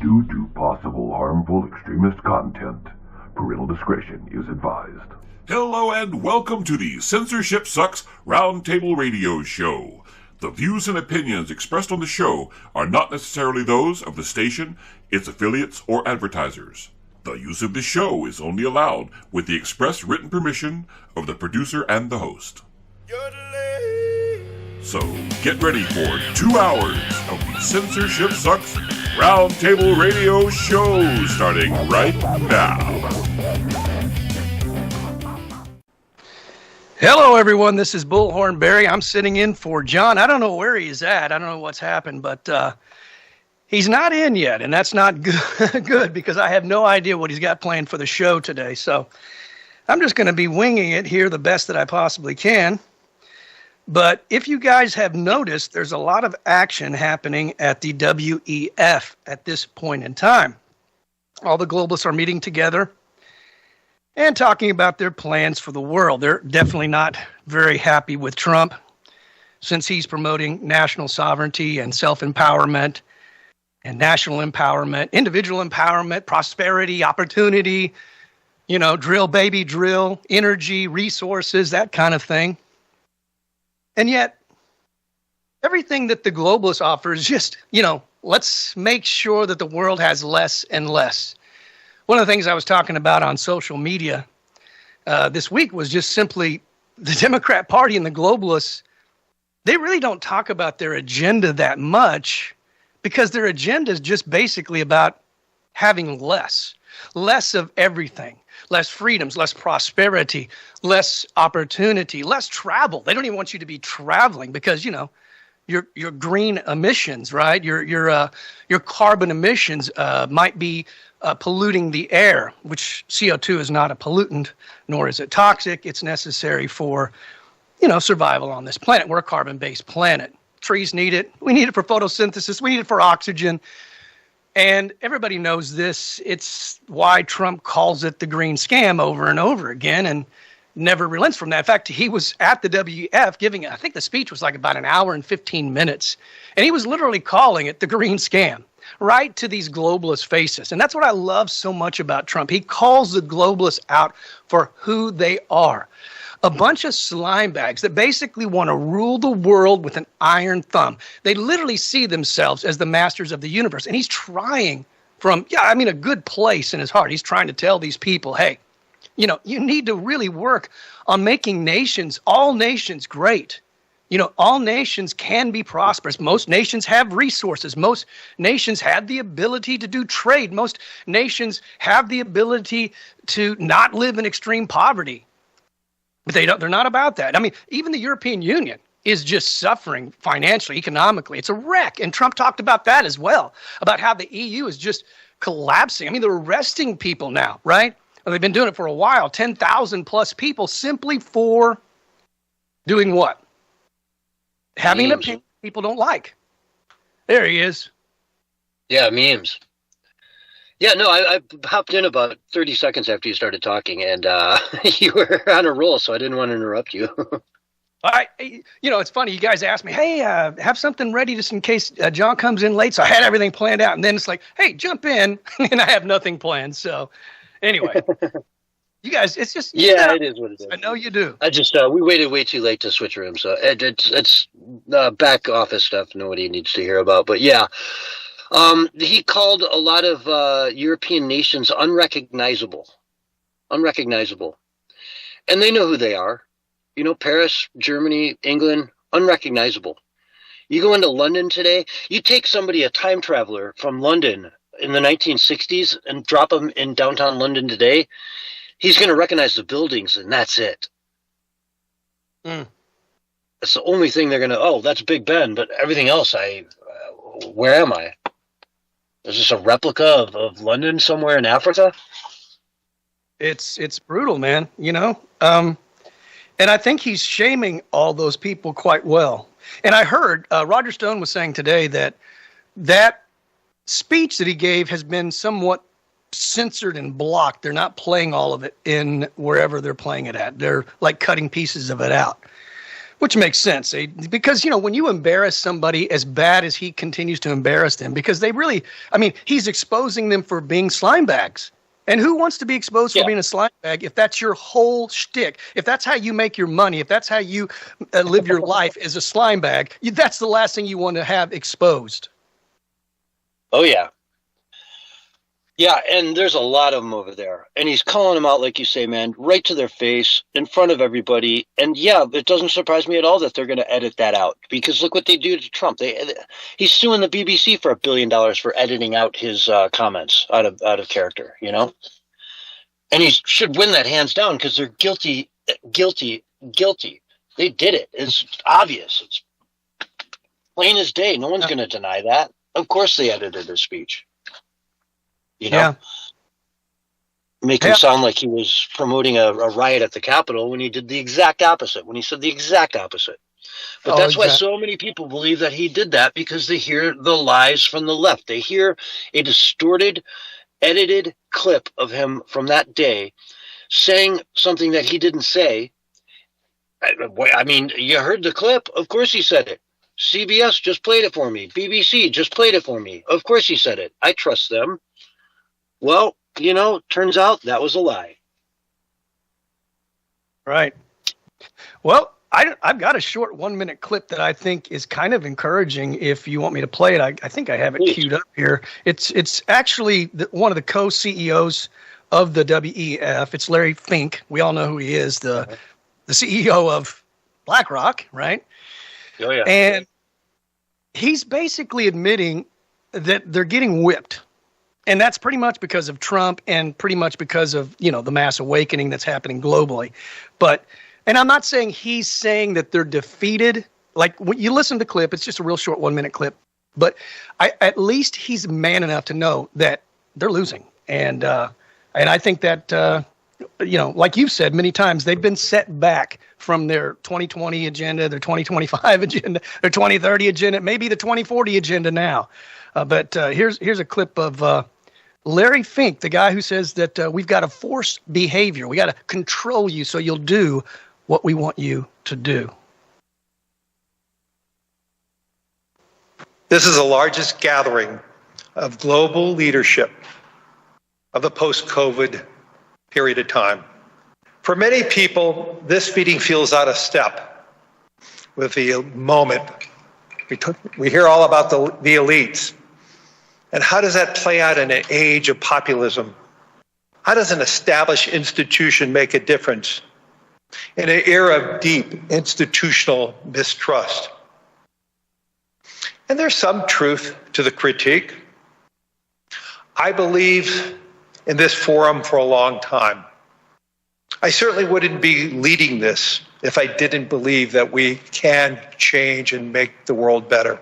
Due to possible harmful extremist content, parental discretion is advised. Hello and welcome to the Censorship Sucks Roundtable Radio Show. The views and opinions expressed on the show are not necessarily those of the station, its affiliates, or advertisers. The use of the show is only allowed with the express written permission of the producer and the host. So get ready for 2 hours of the Censorship Sucks Roundtable Radio Show starting right now. Hello, everyone. This is Bullhorn Barry. I'm sitting in for John. I don't know where he's at. I don't know what's happened, but he's not in yet, and that's not good because I have no idea what he's got planned for the show today. So I'm just going to be winging it here the best that I possibly can. But if you guys have noticed, there's a lot of action happening at the WEF at this point in time. All the globalists are meeting together and talking about their plans for the world. They're definitely not very happy with Trump since he's promoting national sovereignty and self-empowerment and national empowerment, individual empowerment, prosperity, opportunity, drill, baby, drill, energy, resources, that kind of thing. And yet, everything that the globalists offer is just, let's make sure that the world has less and less. One of the things I was talking about on social media this week was just simply the Democrat Party and the globalists, they really don't talk about their agenda that much because their agenda is just basically about having less of everything. Less freedoms, less prosperity, less opportunity, less travel. They don't even want you to be traveling because, your green emissions, right? Your carbon emissions might be polluting the air, which CO2 is not a pollutant, nor is it toxic. It's necessary for, survival on this planet. We're a carbon-based planet. Trees need it. We need it for photosynthesis. We need it for oxygen. And everybody knows this. It's why Trump calls it the green scam over and over again and never relents from that. In fact, he was at the WEF giving, I think the speech was like about an hour and 15 minutes. And he was literally calling it the green scam right to these globalist faces. And that's what I love so much about Trump. He calls the globalists out for who they are. A bunch of slime bags that basically want to rule the world with an iron thumb. They literally see themselves as the masters of the universe. And he's trying from, a good place in his heart. He's trying to tell these people, hey, you need to really work on making all nations great. All nations can be prosperous. Most nations have resources. Most nations have the ability to do trade. Most nations have the ability to not live in extreme poverty. But they're not about that. Even the European Union is just suffering financially, economically. It's a wreck. And Trump talked about that as well, about how the EU is just collapsing. They're arresting people now, right? Well, they've been doing it for a while, 10,000 plus people simply for doing what? Having an opinion people don't like. There he is. Yeah, memes. Yeah, no, I hopped in about 30 seconds after you started talking, and you were on a roll, so I didn't want to interrupt you. It's funny. You guys asked me, hey, have something ready just in case John comes in late. So I had everything planned out, and then it's like, hey, jump in, and I have nothing planned. So anyway, you guys, it's just it is what it is. I know you do. I just we waited way too late to switch rooms, so it's back office stuff nobody needs to hear about. But yeah. He called a lot of European nations unrecognizable. And they know who they are. Paris, Germany, England, unrecognizable. You go into London today, you take a time traveler from London in the 1960s and drop him in downtown London today, he's going to recognize the buildings and that's it. That's the only thing they're going to, that's Big Ben, but everything else, where am I? Is this a replica of London somewhere in Africa? It's brutal, man, And I think he's shaming all those people quite well. And I heard Roger Stone was saying today that speech that he gave has been somewhat censored and blocked. They're not playing all of it in wherever they're playing it at. They're like cutting pieces of it out. Which makes sense, because, when you embarrass somebody as bad as he continues to embarrass them, because they really, he's exposing them for being slime bags. And who wants to be exposed for being a slime bag if that's your whole shtick? If that's how you make your money, if that's how you live your life as a slime bag, that's the last thing you want to have exposed. Oh, yeah. Yeah, and there's a lot of them over there. And he's calling them out, like you say, man, right to their face, in front of everybody. And yeah, it doesn't surprise me at all that they're going to edit that out. Because look what they do to Trump. He's suing the BBC for $1 billion for editing out his comments out of character, And he should win that hands down because they're guilty. They did it. It's obvious. It's plain as day. No one's going to deny that. Of course they edited his speech. Make him sound like he was promoting a riot at the Capitol when he did the exact opposite, when he said the exact opposite. But that's why so many people believe that he did that, because they hear the lies from the left. They hear a distorted, edited clip of him from that day saying something that he didn't say. You heard the clip. Of course he said it. CBS just played it for me. BBC just played it for me. Of course he said it. I trust them. Well, turns out that was a lie. Right. Well, I've got a short 1-minute clip that I think is kind of encouraging. If you want me to play it, I think I have it queued up here. It's actually one of the co-CEOs of the WEF. It's Larry Fink. We all know who he is, the CEO of BlackRock, right? Oh, yeah. And he's basically admitting that they're getting whipped. And that's pretty much because of Trump and pretty much because of, the mass awakening that's happening globally. And I'm not saying he's saying that they're defeated. Like, when you listen to the clip, it's just a real short 1-minute clip. But at least he's man enough to know that they're losing. And I think that, like you've said many times, they've been set back from their 2020 agenda, their 2025 agenda, their 2030 agenda, maybe the 2040 agenda now. But here's a clip of Larry Fink, the guy who says that we've got to force behavior. We got to control you so you'll do what we want you to do. This is the largest gathering of global leadership of the post-COVID period of time. For many people, this meeting feels out of step with the moment. We hear all about the elites. And how does that play out in an age of populism? How does an established institution make a difference in an era of deep institutional mistrust? And there's some truth to the critique. I believe in this forum for a long time. I certainly wouldn't be leading this if I didn't believe that we can change and make the world better.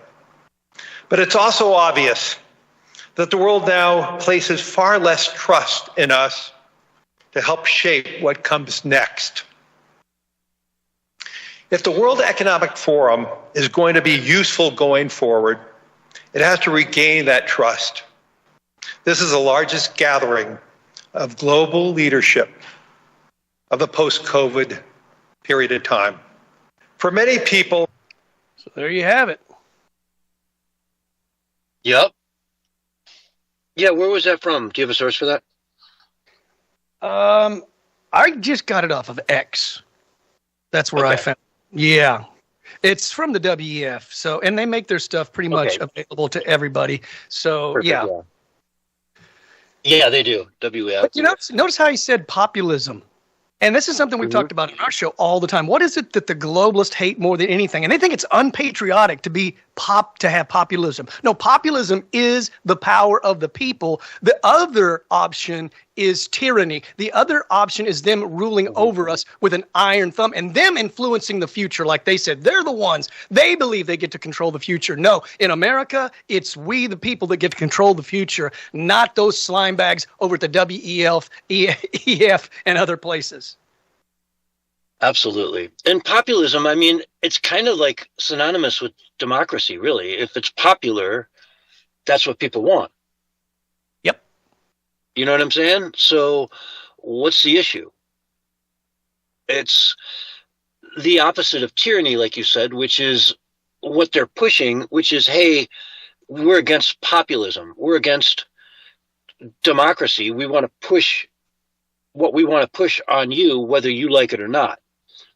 But it's also obvious that the world now places far less trust in us to help shape what comes next. If the World Economic Forum is going to be useful going forward, it has to regain that trust. This is the largest gathering of global leadership of the post-COVID period of time. For many people... So there you have it. Yep. Yeah, where was that from? Do you have a source for that? I just got it off of X. That's where I found it. Yeah. It's from the WEF. So, and they make their stuff pretty much available to everybody. So, Perfect, yeah, they do. WEF. But notice how he said populism. And this is something we've talked about in our show all the time. What is it that the globalists hate more than anything? And they think it's unpatriotic to have populism. No, populism is the power of the people. The other option is tyranny. The other option is them ruling over us with an iron thumb and them influencing the future. Like they said, they're the ones. They believe they get to control the future. No, in America, it's we, the people, that get to control the future, not those slime bags over at the WEF, EF, and other places. Absolutely. And populism, I mean, it's kind of like synonymous with democracy, really. If it's popular, that's what people want. Yep. You know what I'm saying? So what's the issue? It's the opposite of tyranny, like you said, which is what they're pushing, which is, hey, we're against populism. We're against democracy. We want to push what we want to push on you, whether you like it or not.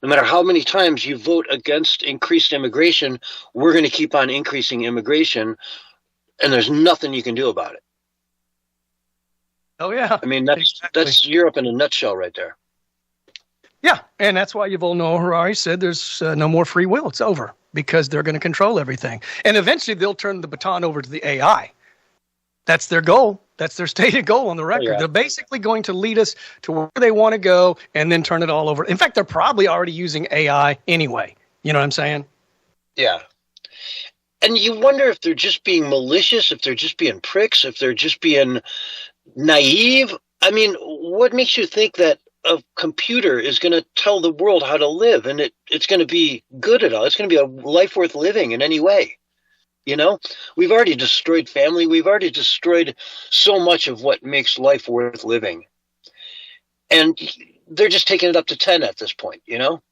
No matter how many times you vote against increased immigration, we're going to keep on increasing immigration, and there's nothing you can do about it. Oh, yeah. I mean, that's Europe in a nutshell right there. Yeah, and that's why Yuval Noah Harari said there's no more free will. It's over because they're going to control everything. And eventually they'll turn the baton over to the AI. That's their goal. That's their stated goal on the record. Oh, yeah. They're basically going to lead us to where they want to go and then turn it all over. In fact, they're probably already using AI anyway. You know what I'm saying? Yeah. And you wonder if they're just being malicious, if they're just being pricks, if they're just being naive. I mean, what makes you think that a computer is going to tell the world how to live and it's going to be good at all? It's going to be a life worth living in any way. You know, we've already destroyed family. We've already destroyed so much of what makes life worth living. And they're just taking it up to 10 at this point, you know?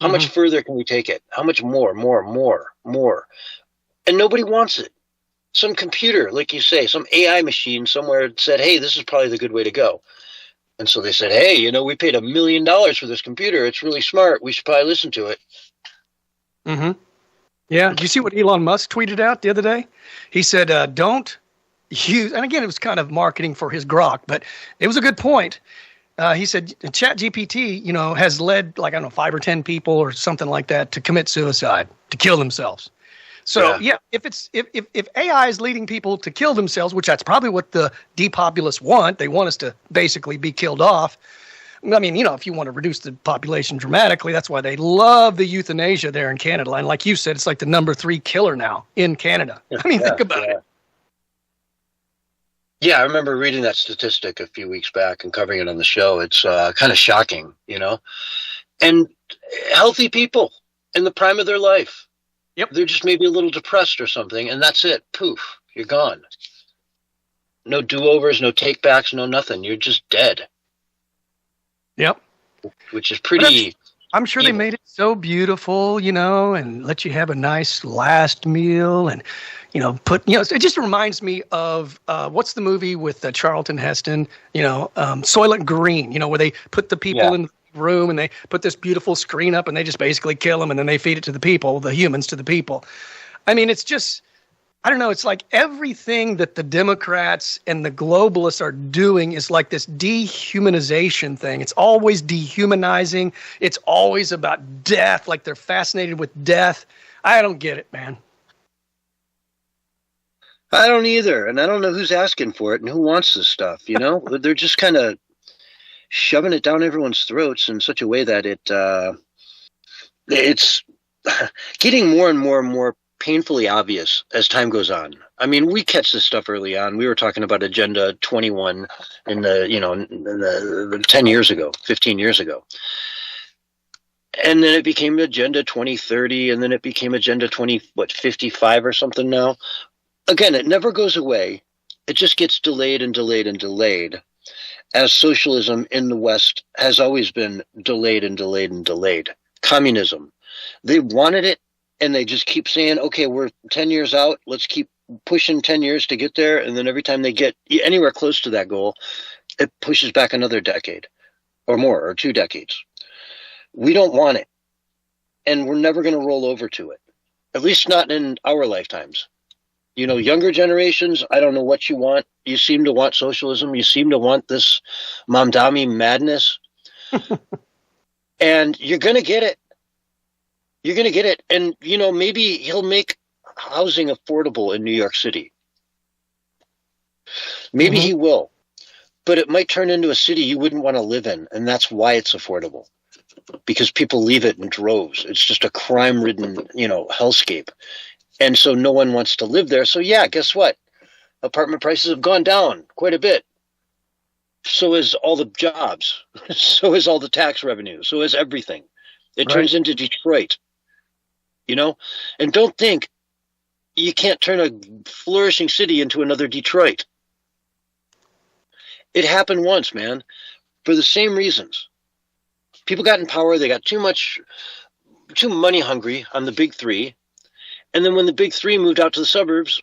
How much further can we take it? How much more? And nobody wants it. Some computer, like you say, some AI machine somewhere said, hey, this is probably the good way to go. And so they said, hey, you know, we paid $1 million for this computer. It's really smart. We should probably listen to it. Mm-hmm. Yeah. Did you see what Elon Musk tweeted out the other day? He said, don't use, and again, it was kind of marketing for his grok, but it was a good point. He said, ChatGPT, you know, has led like, I don't know, 5 or 10 people or something like that to commit suicide, to kill themselves. So yeah, if AI is leading people to kill themselves, which that's probably what the depopulists want, they want us to basically be killed off. I mean, you know, if you want to reduce the population dramatically, that's why they love the euthanasia there in Canada. And like you said, it's like the number 3 killer now in Canada. I mean, think about it. Yeah, I remember reading that statistic a few weeks back and covering it on the show. It's kind of shocking, you know. And healthy people in the prime of their life. Yep. They're just maybe a little depressed or something, and that's it. Poof, you're gone. No do-overs, no take-backs, no nothing. You're just dead. Yep. Which is pretty... I'm sure they made it so beautiful, you know, and let you have a nice last meal and, you know, it just reminds me of, what's the movie with Charlton Heston, you know, Soylent Green, you know, where they put the people in the room and they put this beautiful screen up and they just basically kill them and then they feed it to the people, the humans to the people. I mean, it's just... I don't know. It's like everything that the Democrats and the globalists are doing is like this dehumanization thing. It's always dehumanizing. It's always about death, like they're fascinated with death. I don't get it, man. I don't either. And I don't know who's asking for it and who wants this stuff, you know? They're just kind of shoving it down everyone's throats in such a way that it's getting more and more painfully obvious as time goes on. I mean, we catch this stuff early on. We were talking about Agenda 21 in the 10 years ago, 15 years ago. And then it became Agenda 2030, and then it became Agenda 55 or something now. Again, it never goes away. It just gets delayed and delayed and delayed, as socialism in the West has always been delayed and delayed and delayed. Communism. They wanted it, and they just keep saying, okay, we're 10 years out. Let's keep pushing 10 years to get there. And then every time they get anywhere close to that goal, it pushes back another decade or more, or 2 decades. We don't want it. And we're never going to roll over to it, at least not in our lifetimes. You know, younger generations, I don't know what you want. You seem to want socialism. You seem to want this Mamdani madness. And you're going to get it. You're going to get it. And, you know, maybe he'll make housing affordable in New York City. Maybe he will. But it might turn into a city you wouldn't want to live in. And that's why it's affordable. Because people leave it in droves. It's just a crime-ridden, you know, hellscape. And so no one wants to live there. So, yeah, guess what? Apartment prices have gone down quite a bit. So is all the jobs. So is all the tax revenue. So is everything. It turns into Detroit. You know, and don't think you can't turn a flourishing city into another Detroit. It happened once, man, for the same reasons. People got in power. They got too much too money hungry on the big three. And then when the big three moved out to the suburbs,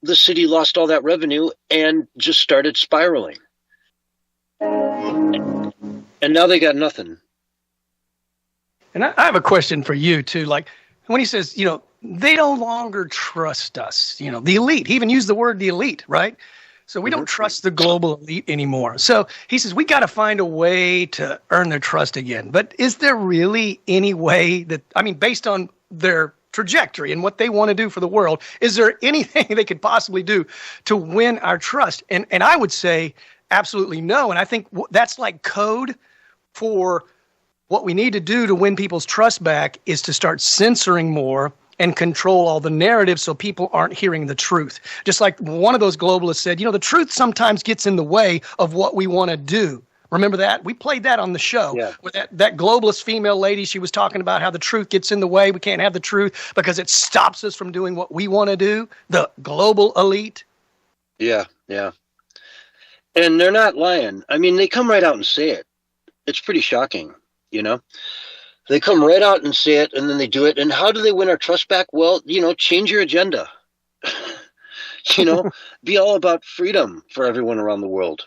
the city lost all that revenue and just started spiraling. And now they got nothing. And I have a question for you too. Like when he says, they no longer trust us, the elite. He even used the word the elite, right? So we don't trust the global elite anymore. So he says we got to find a way to earn their trust again. But is there really any way based on their trajectory and what they want to do for the world, is there anything they could possibly do to win our trust? And I would say absolutely no. And I think that's like code for what we need to do to win people's trust back is to start censoring more and control all the narratives so people aren't hearing the truth. Just like one of those globalists said, the truth sometimes gets in the way of what we want to do. Remember that? We played that on the show. Yeah. With that globalist female lady, she was talking about how the truth gets in the way. We can't have the truth because it stops us from doing what we want to do, the global elite. Yeah. And they're not lying. They come right out and say it. It's pretty shocking, They come right out and say it, and then they do it. And how do they win our trust back? Well, change your agenda. Be all about freedom for everyone around the world.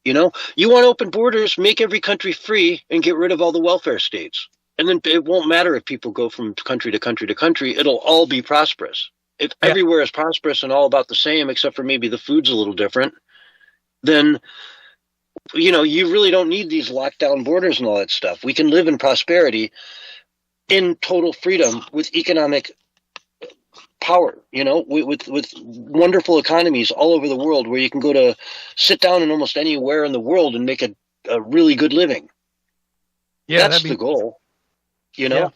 You want open borders, make every country free and get rid of all the welfare states. And then it won't matter if people go from country to country to country. It'll all be prosperous. If everywhere is prosperous and all about the same, except for maybe the food's a little different, then, you really don't need these lockdown borders and all that stuff. We can live in prosperity in total freedom with economic power, with wonderful economies all over the world where you can go to sit down in almost anywhere in the world and make a really good living. Yeah, that's the goal, Yeah.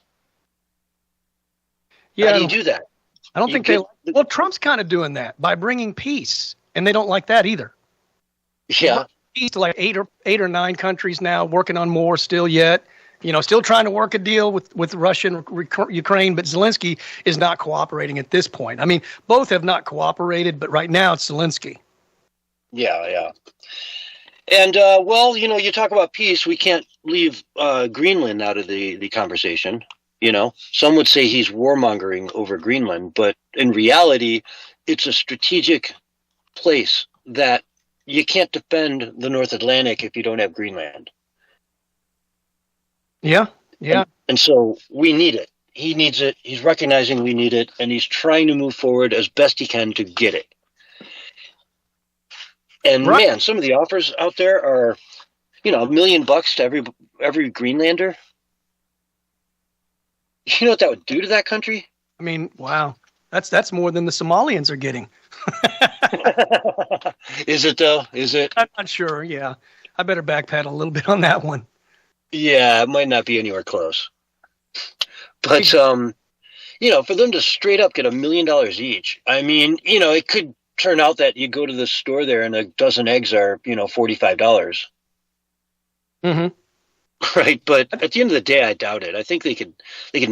How do you do that? I don't think well, Trump's kind of doing that by bringing peace, and they don't like that either. Yeah. Peace to like eight or nine countries now, working on more still yet. Still trying to work a deal with Russia and Ukraine, but Zelensky is not cooperating at this point. Both have not cooperated, but right now it's Zelensky. Yeah. And, you talk about peace. We can't leave Greenland out of the conversation. Some would say he's warmongering over Greenland, but in reality, it's a strategic place that you can't defend the North Atlantic if you don't have Greenland. Yeah. And so we need it. He needs it. He's recognizing we need it, and he's trying to move forward as best he can to get it. And man, some of the offers out there are, $1 million to every Greenlander. You know what that would do to that country? Wow. That's more than the Somalians are getting. Is it though? Is it? I'm not sure. Yeah. I better backpedal a little bit on that one. Yeah, it might not be anywhere close. But, for them to straight up get $1 million each, it could turn out that you go to the store there and a dozen eggs are, $45. Mm-hmm. Right. But at the end of the day, I doubt it. I think they can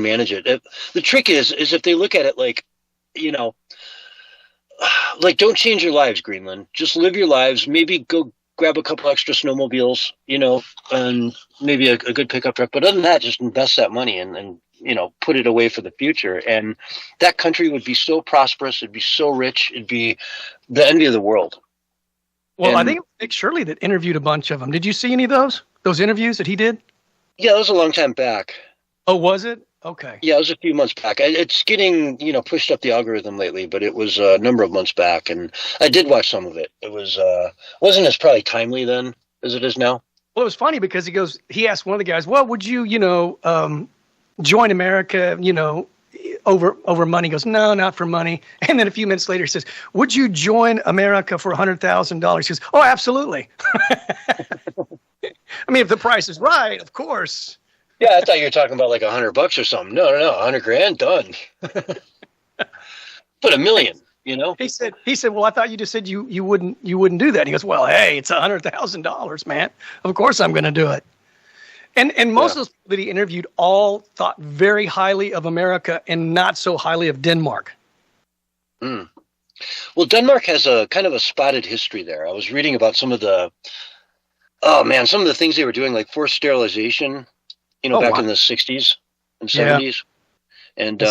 manage it. The trick is if they look at it like, don't change your lives, Greenland. Just live your lives. Maybe go grab a couple extra snowmobiles, and maybe a good pickup truck. But other than that, just invest that money and put it away for the future. And that country would be so prosperous. It'd be so rich. It'd be the envy of the world. Well, I think it was Nick Shirley that interviewed a bunch of them. Did you see any of those interviews that he did? Yeah, it was a long time back. Oh, was it? Okay. Yeah, it was a few months back. It's getting, pushed up the algorithm lately, but it was a number of months back, and I did watch some of it. It was wasn't as probably timely then as it is now. Well, it was funny because he asked one of the guys, well, would you, join America, over money? He goes, no, not for money. And then a few minutes later, he says, would you join America for $100,000? He says, oh, absolutely. If the price is right, of course. Yeah, I thought you were talking about like $100 or something. No, $100,000 done. But $1 million, He said, well, I thought you just said you wouldn't do that. And he goes, well, hey, it's $100,000, man. Of course I'm going to do it. And most of those people that he interviewed all thought very highly of America and not so highly of Denmark. Mm. Well, Denmark has a kind of a spotted history there. I was reading about some of the things they were doing, like forced sterilization, back in the 60s. and 70s. And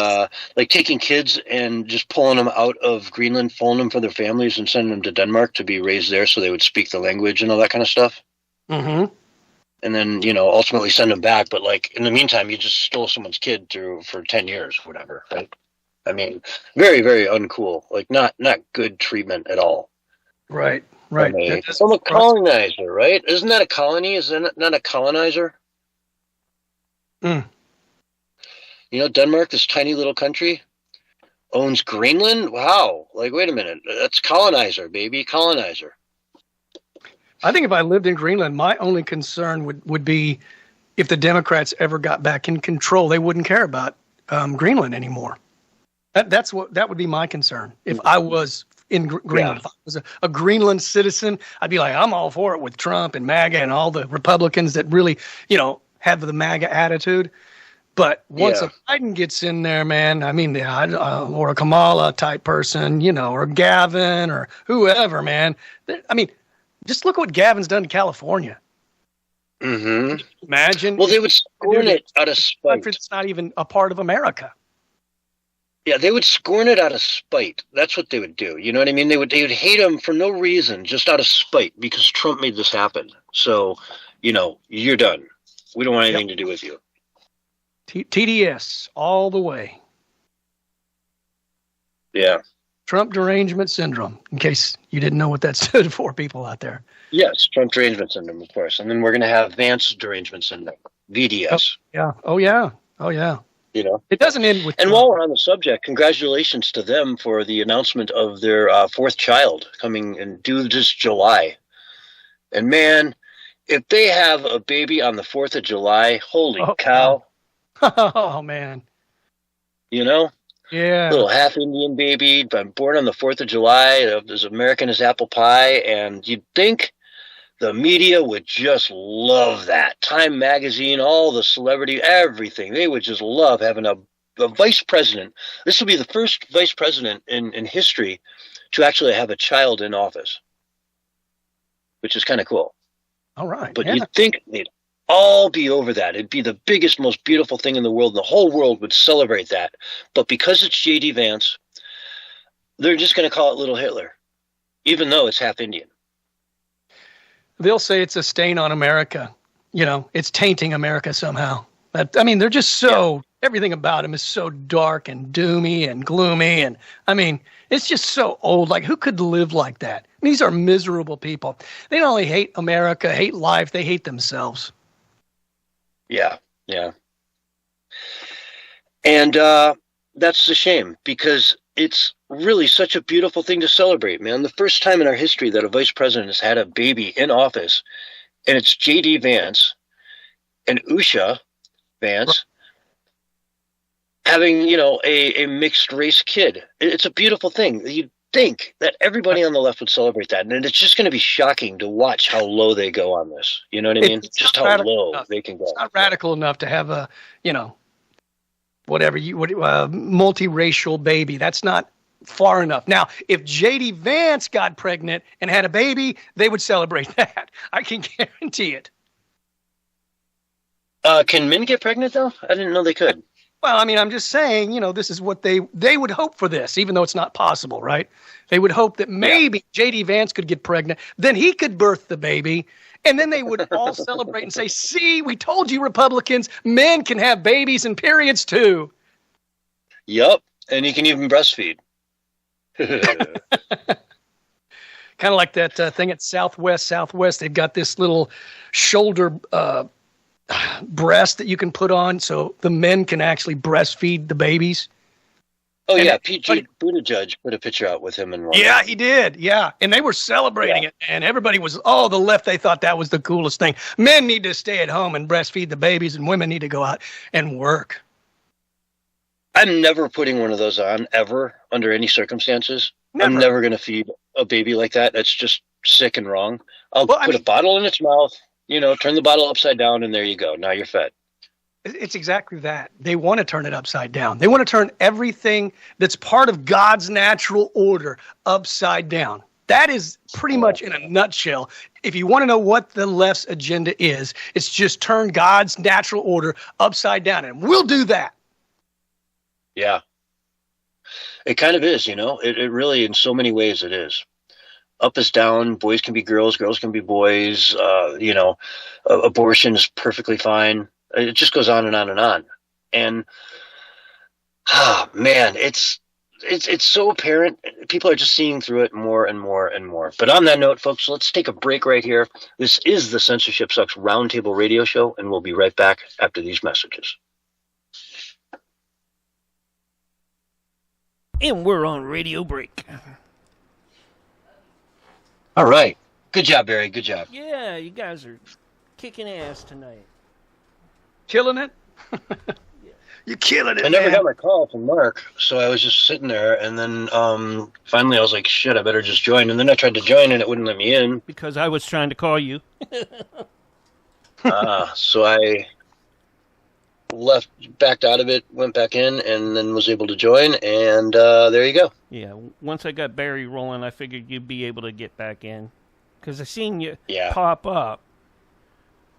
like taking kids and just pulling them out of Greenland, pulling them from their families and sending them to Denmark to be raised there so they would speak the language and all that kind of stuff. Mm-hmm. And then, ultimately send them back. But like in the meantime, you just stole someone's kid for 10 years, whatever. Right? I mean, very, very uncool. Like not good treatment at all. Right. From a colonizer, right? Isn't that a colony? Is that not a colonizer? Mm. Denmark, this tiny little country, owns Greenland? Wow. Like, wait a minute. That's colonizer, baby. Colonizer. I think if I lived in Greenland, my only concern would be if the Democrats ever got back in control, they wouldn't care about Greenland anymore. That would be my concern. If I was in Greenland, if I was a Greenland citizen, I'd be like, I'm all for it with Trump and MAGA and all the Republicans that really, have the MAGA attitude. But once a Biden gets in there, man, I mean, or a Kamala type person, or Gavin or whoever, man. I mean, just look what Gavin's done to California. Mm-hmm. Imagine. Well, they would scorn it out of spite. It's not even a part of America. Yeah, they would scorn it out of spite. That's what they would do. You know what I mean? They would hate him for no reason, just out of spite, because Trump made this happen. So, you're done. We don't want anything to do with you. TDS all the way. Yeah. Trump derangement syndrome, in case you didn't know what that stood for, people out there. Yes, Trump derangement syndrome, of course. And then we're going to have Vance derangement syndrome, VDS. Oh, yeah. It doesn't end with... And while we're on the subject, congratulations to them for the announcement of their fourth child coming and due this July. And man, if they have a baby on the 4th of July, holy cow. Oh, man. Yeah. Little half Indian baby, born on the 4th of July, as American as apple pie. And you'd think the media would just love that. Time Magazine, all the celebrity, everything. They would just love having a vice president. This will be the first vice president in history to actually have a child in office, which is kind of cool. All right. But you'd think they'd all be over that. It'd be the biggest, most beautiful thing in the world. And the whole world would celebrate that. But because it's J.D. Vance, they're just going to call it Little Hitler, even though it's half Indian. They'll say it's a stain on America. It's tainting America somehow. They're just everything about him is so dark and doomy and gloomy. And it's just so old. Like, who could live like that? These are miserable people. They not only hate America, hate life, they hate themselves. Yeah. And that's a shame, because it's really such a beautiful thing to celebrate, man. The first time in our history that a vice president has had a baby in office, and it's J.D. Vance and Usha Vance having, a mixed race kid. It's a beautiful thing. You'd think that everybody on the left would celebrate that. And it's just going to be shocking to watch how low they go on this. You know what I mean? Just how low they can go. It's not radical enough to have a, multiracial baby. That's not far enough. Now, if J.D. Vance got pregnant and had a baby, they would celebrate that. I can guarantee it. Can men get pregnant, though? I didn't know they could. Well, I'm just saying, this is what they would hope for this, even though it's not possible, right? They would hope that maybe J.D. Vance could get pregnant, then he could birth the baby, and then they would all celebrate and say, see, we told you, Republicans, men can have babies and periods too. Yep, and he can even breastfeed. Kind of like that thing at Southwest. They've got this little shoulder breast that you can put on so the men can actually breastfeed the babies. Oh, and Pete Buttigieg put a picture out with him and Ron. Yeah, he did. Yeah. And they were celebrating it. And everybody was, the left, they thought that was the coolest thing. Men need to stay at home and breastfeed the babies, and women need to go out and work. I'm never putting one of those on, ever, under any circumstances. Never. I'm never going to feed a baby like that. That's just sick and wrong. I'll put a bottle in its mouth, turn the bottle upside down, and there you go. Now you're fed. It's exactly that. They want to turn it upside down. They want to turn everything that's part of God's natural order upside down. That is pretty much in a nutshell. If you want to know what the left's agenda is, it's just turn God's natural order upside down. And we'll do that. Yeah. It kind of is, you know. It really, in so many ways, it is. Up is down. Boys can be girls. Girls can be boys. You know, abortion is perfectly fine. It just goes on and on and on. And, man, it's so apparent. People are just seeing through it more and more and more. But on that note, folks, let's take a break right here. This is the Censorship Sucks Roundtable Radio Show, and we'll be right back after these messages. And we're on radio break. All right. Good job, Barry. Good job. Yeah, you guys are kicking ass tonight. Killing it? You're killing it, I never man. got my call from Mark, so I was just sitting there, and then finally I was like, shit, I better just join. And then I tried to join, and it wouldn't let me in. Because I was trying to call you. So I backed out of it, went back in, and then was able to join, and there you go. Yeah, once I got Barry rolling, I figured you'd be able to get back in. Because I seen you pop up.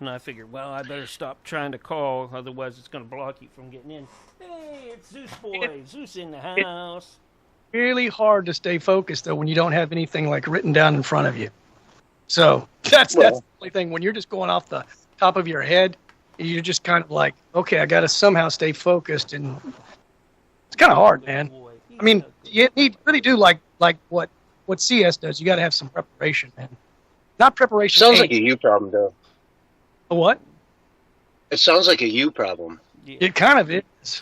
And I figured, well, I better stop trying to call, otherwise it's going to block you from getting in. Hey, it's Zeus Boy, Zeus in the house. It's really hard to stay focused, though, when you don't have anything, like, written down in front of you. So that's the only thing. When you're just going off the top of your head, you're just kind of like, okay, I got to somehow stay focused, and it's kind of hard, man. I mean, you really do like what CS does. You got to have some preparation, man. Not preparation. Sounds like a you problem, though. A what? It sounds like a you problem. It kind of is.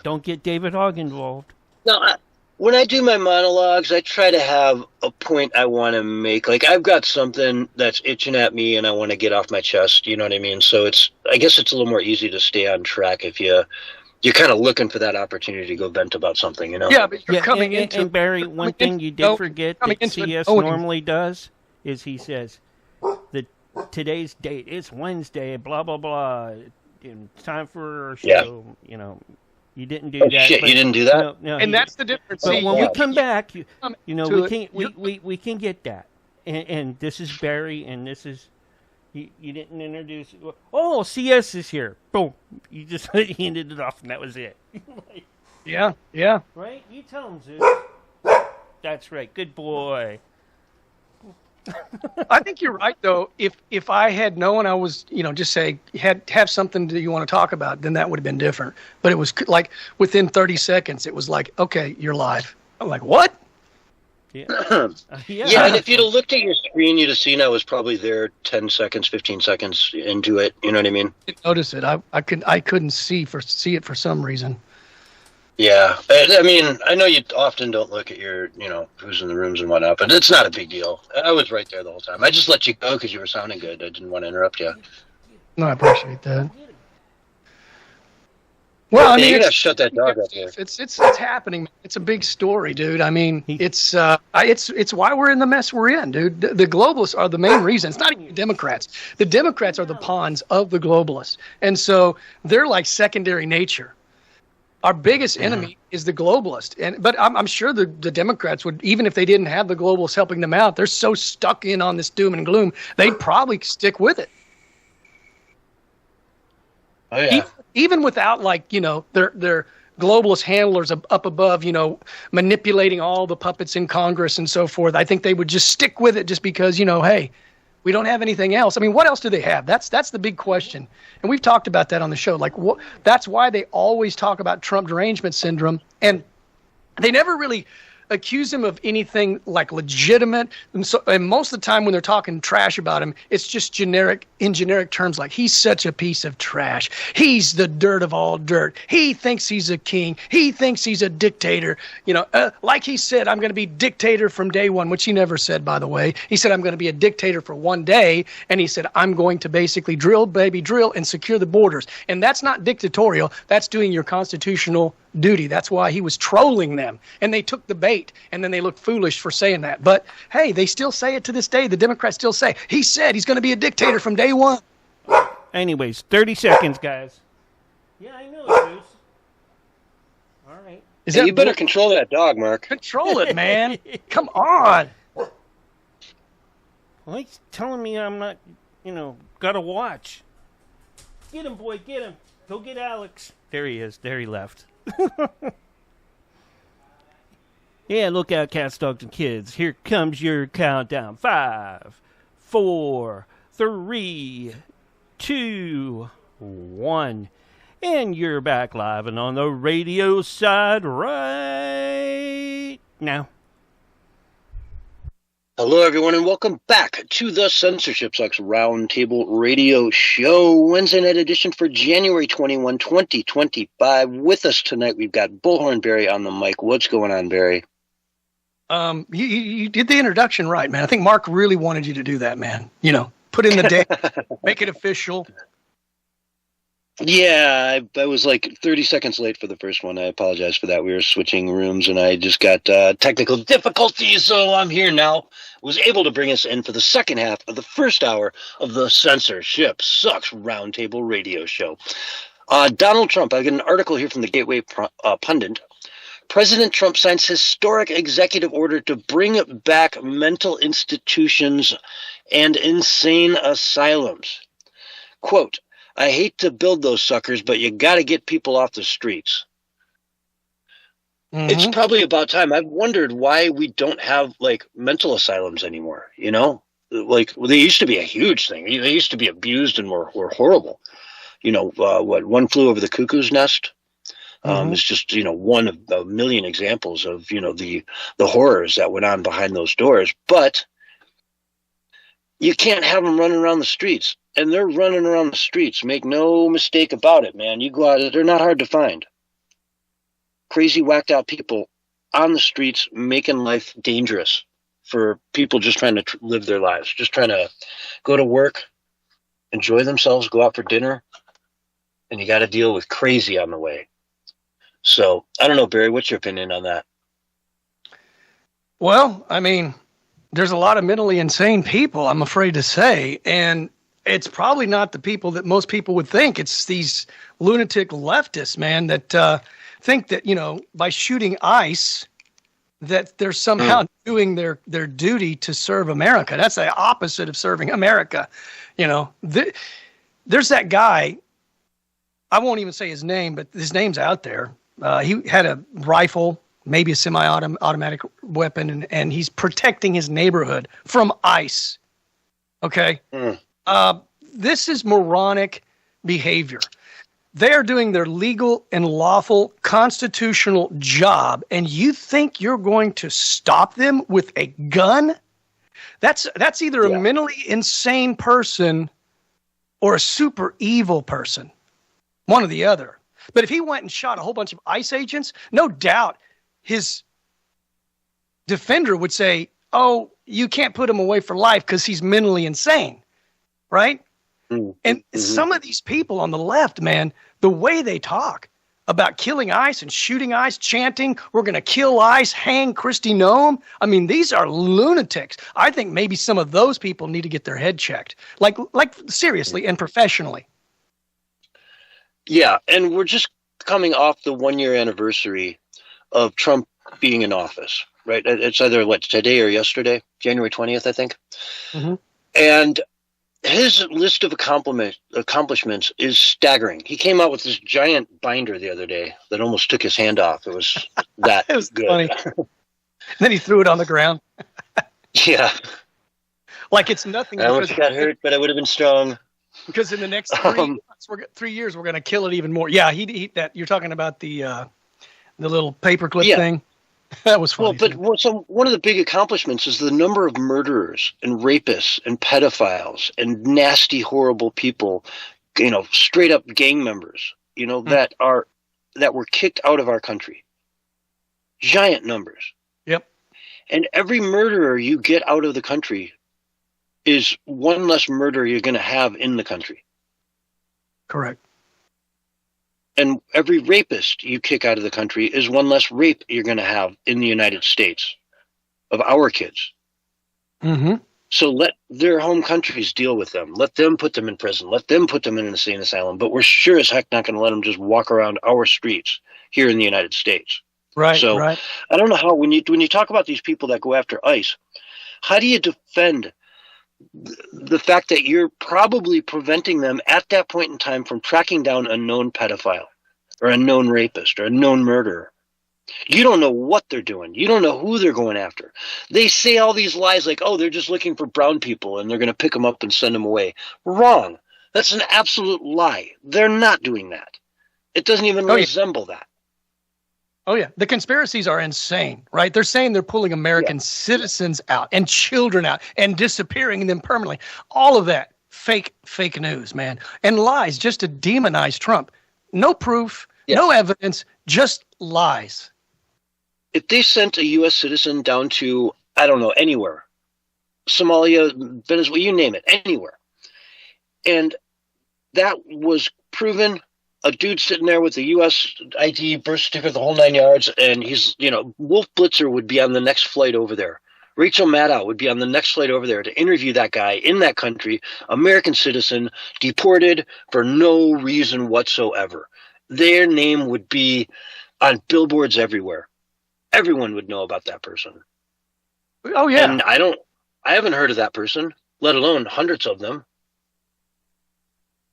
Don't get David Hogg involved. No, when I do my monologues, I try to have a point I want to make. Like, I've got something that's itching at me and I want to get off my chest, you know what I mean? So I guess it's a little more easy to stay on track if you're kind of looking for that opportunity to go vent about something, you know? Yeah, but you're coming into... And Barry, one thing you did forget that CS normally does is he says, today's date, it's Wednesday, blah, blah, blah, it's time for our show, you know. You didn't do that. Shit, but, you didn't do that? No, and that's the difference. But when we come back, you know, we can get that. And this is Barry, and this is... You didn't introduce... Oh, CS is here. Boom. You just handed it off, and that was it. Yeah. Right? You tell him, Zeus. That's right. Good boy. I think you're right, though. If I had known I was, just say, have something that you want to talk about, then that would have been different. But it was like within 30 seconds, it was like, okay, you're live. I'm like, what? Yeah. Yeah, and if you'd have looked at your screen, you'd have seen I was probably there 10 seconds, 15 seconds into it. You know what I mean? I didn't notice it. I couldn't see it for some reason. Yeah. I mean, I know you often don't look at your, who's in the rooms and whatnot, but it's not a big deal. I was right there the whole time. I just let you go because you were sounding good. I didn't want to interrupt you. No, I appreciate that. Well, I mean, you gotta shut that dog up here. It's happening. It's a big story, dude. I mean, it's why we're in the mess we're in, dude. The globalists are the main reason. It's not even the Democrats. The Democrats are the pawns of the globalists, and so they're like secondary nature. Our biggest enemy is the globalist, but I'm sure the Democrats would, even if they didn't have the globalists helping them out, they're so stuck in on this doom and gloom, they'd probably stick with it. Oh, yeah. Even without, their globalist handlers up above, manipulating all the puppets in Congress and so forth, I think they would just stick with it just because, hey, we don't have anything else. I mean, what else do they have? That's the big question. And we've talked about that on the show. That's why they always talk about Trump derangement syndrome. And they never really accuse him of anything legitimate. And most of the time when they're talking trash about him, it's just in generic terms, like he's such a piece of trash. He's the dirt of all dirt. He thinks he's a king. He thinks he's a dictator. Like he said, I'm going to be dictator from day one, which he never said, by the way. He said, I'm going to be a dictator for one day. And he said, I'm going to basically drill and secure the borders. And that's not dictatorial. That's doing your constitutional duty. That's why he was trolling them. And they took the bait, and then they looked foolish for saying that. But, hey, they still say it to this day. The Democrats still say, he said he's going to be a dictator from day one. Anyways, 30 seconds, guys. Yeah, I know, Zeus. All right. Hey, you better control that dog, Mark. Control it, man. Come on. Well, he's telling me I'm not, gotta watch. Get him, boy, get him. Go get Alex. There he is. There he left. Yeah, look out, cats, dogs, and kids. Here comes your countdown. 5, 4, 3, 2, 1. And you're back live and on the radio side right now. Hello, everyone, and welcome back to the Censorship Sucks Roundtable Radio Show, Wednesday night edition for January 21, 2025. With us tonight, we've got Bullhorn Barry on the mic. What's going on, Barry? You did the introduction right, man. I think Mark really wanted you to do that, man. Put in the day, make it official. Yeah, I was like 30 seconds late for the first one. I apologize for that. We were switching rooms, and I just got technical difficulties, so I'm here now. Was able to bring us in for the second half of the first hour of the Censorship Sucks Roundtable Radio Show. Donald Trump, I got an article here from the Gateway Pundit. President Trump signs historic executive order to bring back mental institutions and insane asylums. Quote, I hate to build those suckers, but you got to get people off the streets. Mm-hmm. It's probably about time. I've wondered why we don't have, mental asylums anymore, they used to be a huge thing. They used to be abused and were horrible. One Flew Over the Cuckoo's Nest? It's just, one of a million examples of, the horrors that went on behind those doors. But you can't have them running around the streets. And they're running around the streets. Make no mistake about it, man. You go out, they're not hard to find. Crazy, whacked out people on the streets making life dangerous for people just trying to live their lives, just trying to go to work, enjoy themselves, go out for dinner. And you got to deal with crazy on the way. So, I don't know, Barry, what's your opinion on that? Well, I mean, there's a lot of mentally insane people, I'm afraid to say, and it's probably not the people that most people would think. It's these lunatic leftists, man, that think that, by shooting ICE, that they're somehow doing their duty to serve America. That's the opposite of serving America. There's that guy, I won't even say his name, but his name's out there. He had a rifle, maybe a semi-automatic weapon, and he's protecting his neighborhood from ICE. Okay? This is moronic behavior. They are doing their legal and lawful constitutional job, and you think you're going to stop them with a gun? That's either a mentally insane person or a super evil person. One or the other. But if he went and shot a whole bunch of ICE agents, no doubt his defender would say, oh, you can't put him away for life because he's mentally insane, right? Mm-hmm. And some of these people on the left, man, the way they talk about killing ICE and shooting ICE, chanting, we're going to kill ICE, hang Kristi Noem. I mean, these are lunatics. I think maybe some of those people need to get their head checked, like seriously and professionally. Yeah, and we're just coming off the 1-year anniversary of Trump being in office, right? It's either today or yesterday, January 20th, I think. Mm-hmm. And his list of accomplishments is staggering. He came out with this giant binder the other day that almost took his hand off. It was that it was good. Funny. Then he threw it on the ground. Yeah. Like it's nothing. I almost got hurt, but I would have been strong. Because in the next 3 years, we're going to kill it even more. Yeah, he that you're talking about the little paperclip thing. That was funny. So one of the big accomplishments is the number of murderers and rapists and pedophiles and nasty, horrible people, straight up gang members, that were kicked out of our country. Giant numbers. Yep. And every murderer you get out of the country is one less murder you're going to have in the country. Correct. And every rapist you kick out of the country is one less rape you're going to have in the United States of our kids. Mm-hmm. So let their home countries deal with them. Let them put them in prison. Let them put them in an insane asylum. But we're sure as heck not going to let them just walk around our streets here in the United States. Right, So right. I don't know how, when you talk about these people that go after ICE, how do you defend the fact that you're probably preventing them at that point in time from tracking down a known pedophile or a known rapist or a known murderer? You don't know what they're doing. You don't know who they're going after. They say all these lies like, oh, they're just looking for brown people and they're going to pick them up and send them away. Wrong. That's an absolute lie. They're not doing that. It doesn't even resemble that. Oh, yeah. The conspiracies are insane, right? They're saying they're pulling American citizens out and children out and disappearing them permanently. All of that fake news, man. And lies just to demonize Trump. No proof, no evidence, just lies. If they sent a U.S. citizen down to, I don't know, anywhere, Somalia, Venezuela, you name it, anywhere, and that was proven, a dude sitting there with the U.S. ID, birth certificate, the whole 9 yards, and he's, Wolf Blitzer would be on the next flight over there. Rachel Maddow would be on the next flight over there to interview that guy in that country, American citizen, deported for no reason whatsoever. Their name would be on billboards everywhere. Everyone would know about that person. Oh, yeah. And I haven't heard of that person, let alone hundreds of them.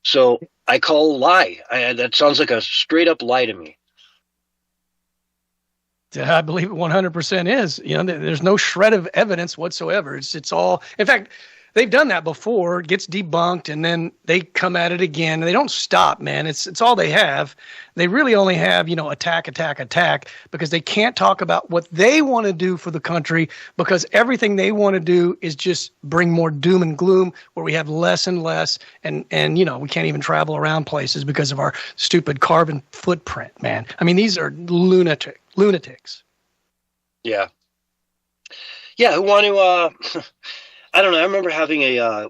So I call a lie. That sounds like a straight up lie to me. I believe it 100% is. There's no shred of evidence whatsoever. It's all, in fact, they've done that before. It gets debunked, and then they come at it again. And they don't stop, man. It's all they have. They really only have, attack, because they can't talk about what they want to do for the country, because everything they want to do is just bring more doom and gloom, where we have less and less, and we can't even travel around places because of our stupid carbon footprint, man. I mean, these are lunatics. Yeah. Yeah, who want to I don't know. I remember having a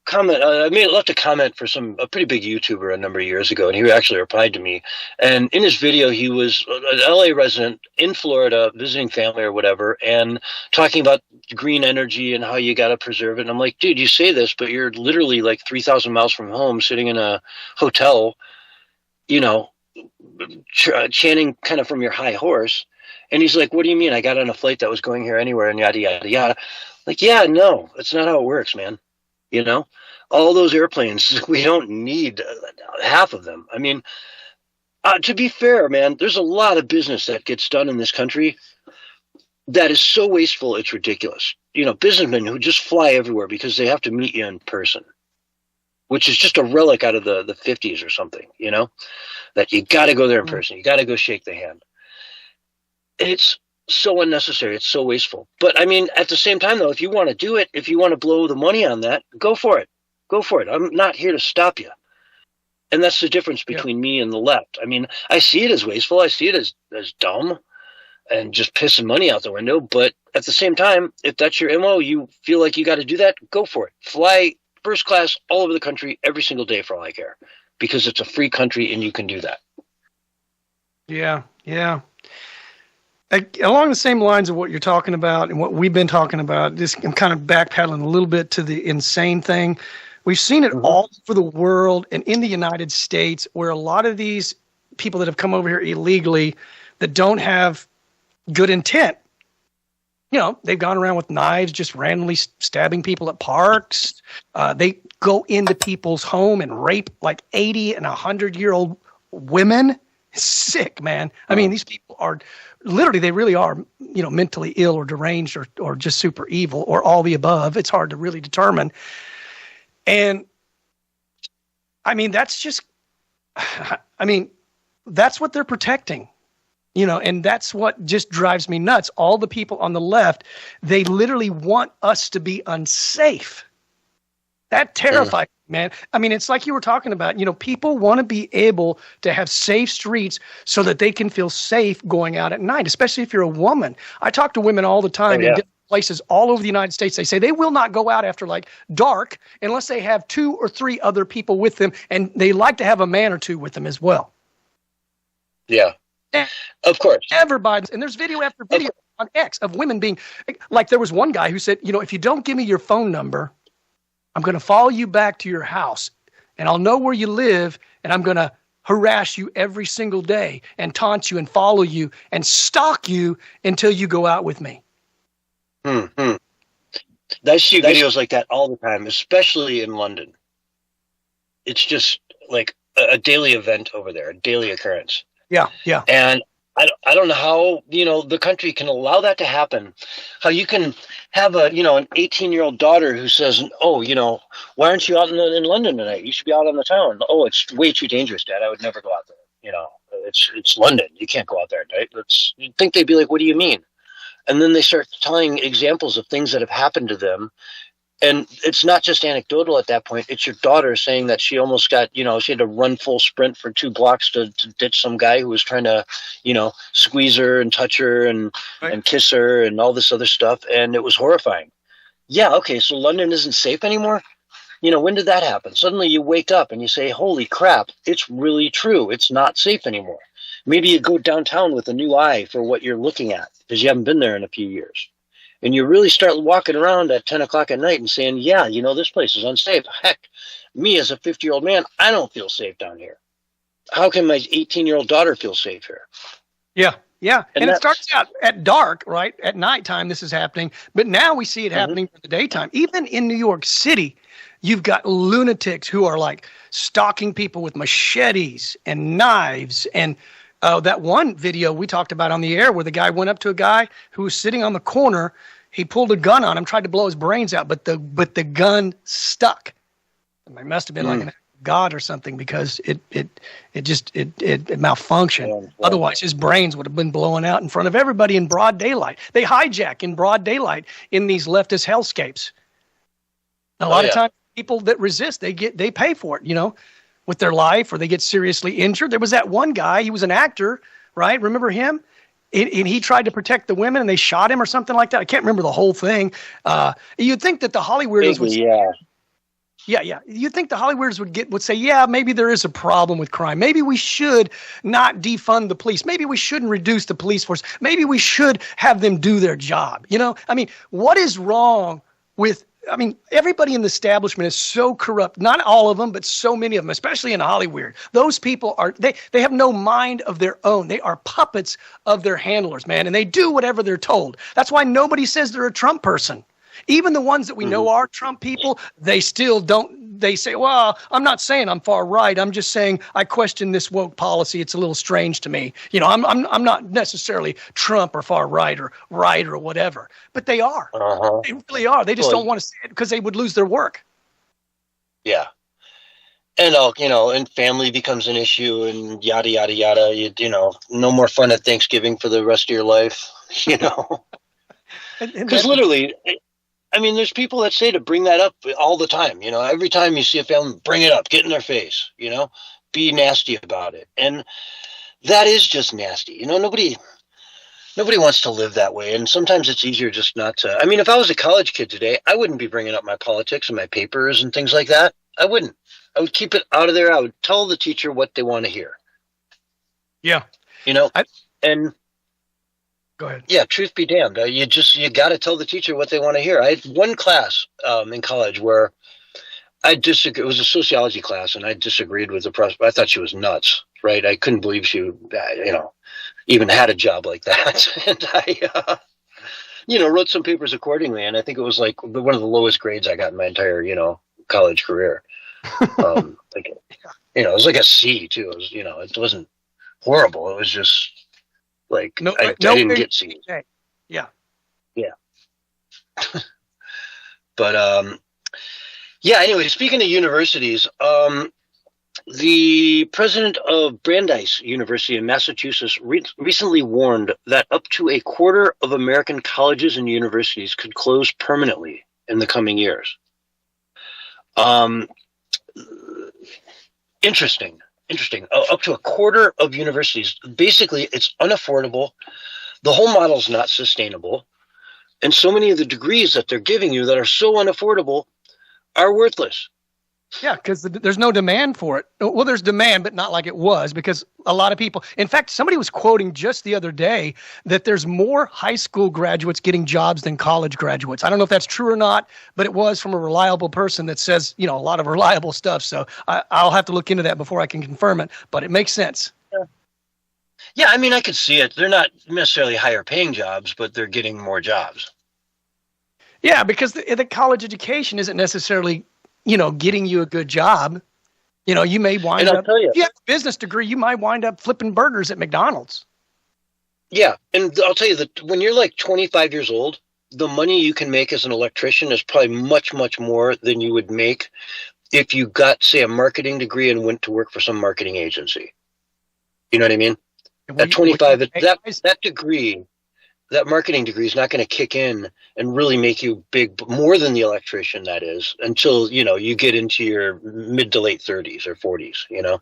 comment. I left a comment for a pretty big YouTuber a number of years ago, and he actually replied to me. And in his video, he was an LA resident in Florida visiting family or whatever, and talking about green energy and how you got to preserve it. And I'm like, dude, you say this, but you're literally like 3,000 miles from home, sitting in a hotel, chanting kind of from your high horse. And he's like, what do you mean? I got on a flight that was going here anywhere, and yada, yada, yada. Like, yeah, no, that's not how it works, man. All those airplanes, we don't need half of them. I mean, to be fair, man, there's a lot of business that gets done in this country that is so wasteful, it's ridiculous. Businessmen who just fly everywhere because they have to meet you in person, which is just a relic out of the 50s or something, that you got to go there in person. You got to go shake the hand. It's so unnecessary. It's so wasteful. But I mean, at the same time, though, if you want to do it, if you want to blow the money on that, go for it. Go for it. I'm not here to stop you. And that's the difference between me and the left. I mean, I see it as wasteful. I see it as dumb and just pissing money out the window. But at the same time, if that's your MO, you feel like you got to do that, go for it. Fly first class all over the country every single day for all I care, because it's a free country and you can do that. Yeah, yeah. Along the same lines of what you're talking about and what we've been talking about, I'm kind of backpedaling a little bit to the insane thing. We've seen it all over the world and in the United States, where a lot of these people that have come over here illegally that don't have good intent, they've gone around with knives, just randomly stabbing people at parks. They go into people's home and rape like 80 and 100-year-old women. Sick, man. I mean, these people are literally, they really are, mentally ill or deranged or just super evil or all the above. It's hard to really determine. And I mean, that's what they're protecting, and that's what just drives me nuts. All the people on the left, they literally want us to be unsafe. That terrifies me, man. I mean, it's like you were talking about, people want to be able to have safe streets so that they can feel safe going out at night, especially if you're a woman. I talk to women all the time in different places all over the United States. They say they will not go out after like dark unless they have 2 or 3 other people with them, and they like to have a man or two with them as well. Yeah, of course. Everybody, and there's video after video on X of women being like, there was one guy who said, if you don't give me your phone number, I'm going to follow you back to your house, and I'll know where you live, and I'm going to harass you every single day and taunt you and follow you and stalk you until you go out with me. I see videos like that all the time, especially in London. It's just like a daily event over there, a daily occurrence. Yeah, yeah. And I don't know how, the country can allow that to happen. How you can have an 18-year-old daughter who says, oh, why aren't you out in London tonight? You should be out on the town. Oh, it's way too dangerous, Dad. I would never go out there. It's London. You can't go out there at night. You'd think they'd be like, what do you mean? And then they start telling examples of things that have happened to them. And it's not just anecdotal at that point. It's your daughter saying that she almost got, she had to run full sprint for 2 blocks to ditch some guy who was trying to, squeeze her and touch her and kiss her and all this other stuff. And it was horrifying. Yeah, okay, so London isn't safe anymore? When did that happen? Suddenly you wake up and you say, holy crap, it's really true. It's not safe anymore. Maybe you go downtown with a new eye for what you're looking at because you haven't been there in a few years. And you really start walking around at 10 o'clock at night and saying, yeah, this place is unsafe. Heck, me as a 50-year-old man, I don't feel safe down here. How can my 18-year-old daughter feel safe here? Yeah, yeah. And it starts out at dark, right? At nighttime, this is happening. But now we see it happening in the daytime. Even in New York City, you've got lunatics who are like stalking people with machetes and knives. And that one video we talked about on the air where the guy went up to a guy who was sitting on the corner. He pulled a gun on him, tried to blow his brains out, but the gun stuck. It must have been like an god or something because it malfunctioned. Yeah. Otherwise, his brains would have been blowing out in front of everybody in broad daylight. They hijack in broad daylight in these leftist hellscapes. A lot of times, people that resist, they pay for it, with their life, or they get seriously injured. There was that one guy, he was an actor, right? Remember him? And he tried to protect the women, and they shot him or something like that. I can't remember the whole thing. You'd think that the Hollywooders would say, yeah. You'd think the Hollywooders would say, yeah, maybe there is a problem with crime. Maybe we should not defund the police. Maybe we shouldn't reduce the police force. Maybe we should have them do their job. What is wrong with? Everybody in the establishment is so corrupt. Not all of them, but so many of them, especially in Hollywood. Those people they have no mind of their own. They are puppets of their handlers, man, and they do whatever they're told. That's why nobody says they're a Trump person. Even the ones that we know are Trump people, they still don't. They say, well, I'm not saying I'm far right. I'm just saying I question this woke policy. It's a little strange to me. I'm not necessarily Trump or far right or whatever. But they are. They really are. They just don't want to say it because they would lose their work. Yeah. And, and family becomes an issue and yada, yada, yada. No more fun at Thanksgiving for the rest of your life, Because literally... there's people that say to bring that up all the time. Every time you see a family, bring it up, get in their face, be nasty about it. And that is just nasty. Nobody wants to live that way. And sometimes it's easier just not to. If I was a college kid today, I wouldn't be bringing up my politics and my papers and things like that. I wouldn't. I would keep it out of there. I would tell the teacher what they want to hear. Yeah. And go ahead. Yeah, truth be damned. You got to tell the teacher what they want to hear. I had one class in college where I disagreed. It was a sociology class, and I disagreed with the professor. I thought she was nuts, right? I couldn't believe she, even had a job like that. And I, wrote some papers accordingly. And I think it was like one of the lowest grades I got in my entire, college career. It was like a C too. It was, it wasn't horrible. It was just. I didn't get seen. Yeah. But, anyway, speaking of universities, the president of Brandeis University in Massachusetts recently warned that up to a quarter of American colleges and universities could close permanently in the coming years. Interesting. Up to a quarter of universities. Basically, it's unaffordable. The whole model is not sustainable. And so many of the degrees that they're giving you that are so unaffordable are worthless. Yeah, because there's no demand for it. Well, there's demand, but not like it was, because a lot of people, in fact, somebody was quoting just the other day that there's more high school graduates getting jobs than college graduates. I don't know if that's true or not, but it was from a reliable person that says, a lot of reliable stuff. So I'll have to look into that before I can confirm it, but it makes sense. Yeah, I mean, I could see it. They're not necessarily higher paying jobs, but they're getting more jobs. Yeah, because the college education isn't necessarily getting you a good job. You may wind up, if you have a business degree, you might wind up flipping burgers at McDonald's. Yeah. And I'll tell you that when you're like 25 years old, the money you can make as an electrician is probably much, much more than you would make if you got, say, a marketing degree and went to work for some marketing agency. You know what I mean? At 25, that degree, that marketing degree is not going to kick in and really make you big, more than the electrician, that is, until, you get into your mid to late 30s or 40s,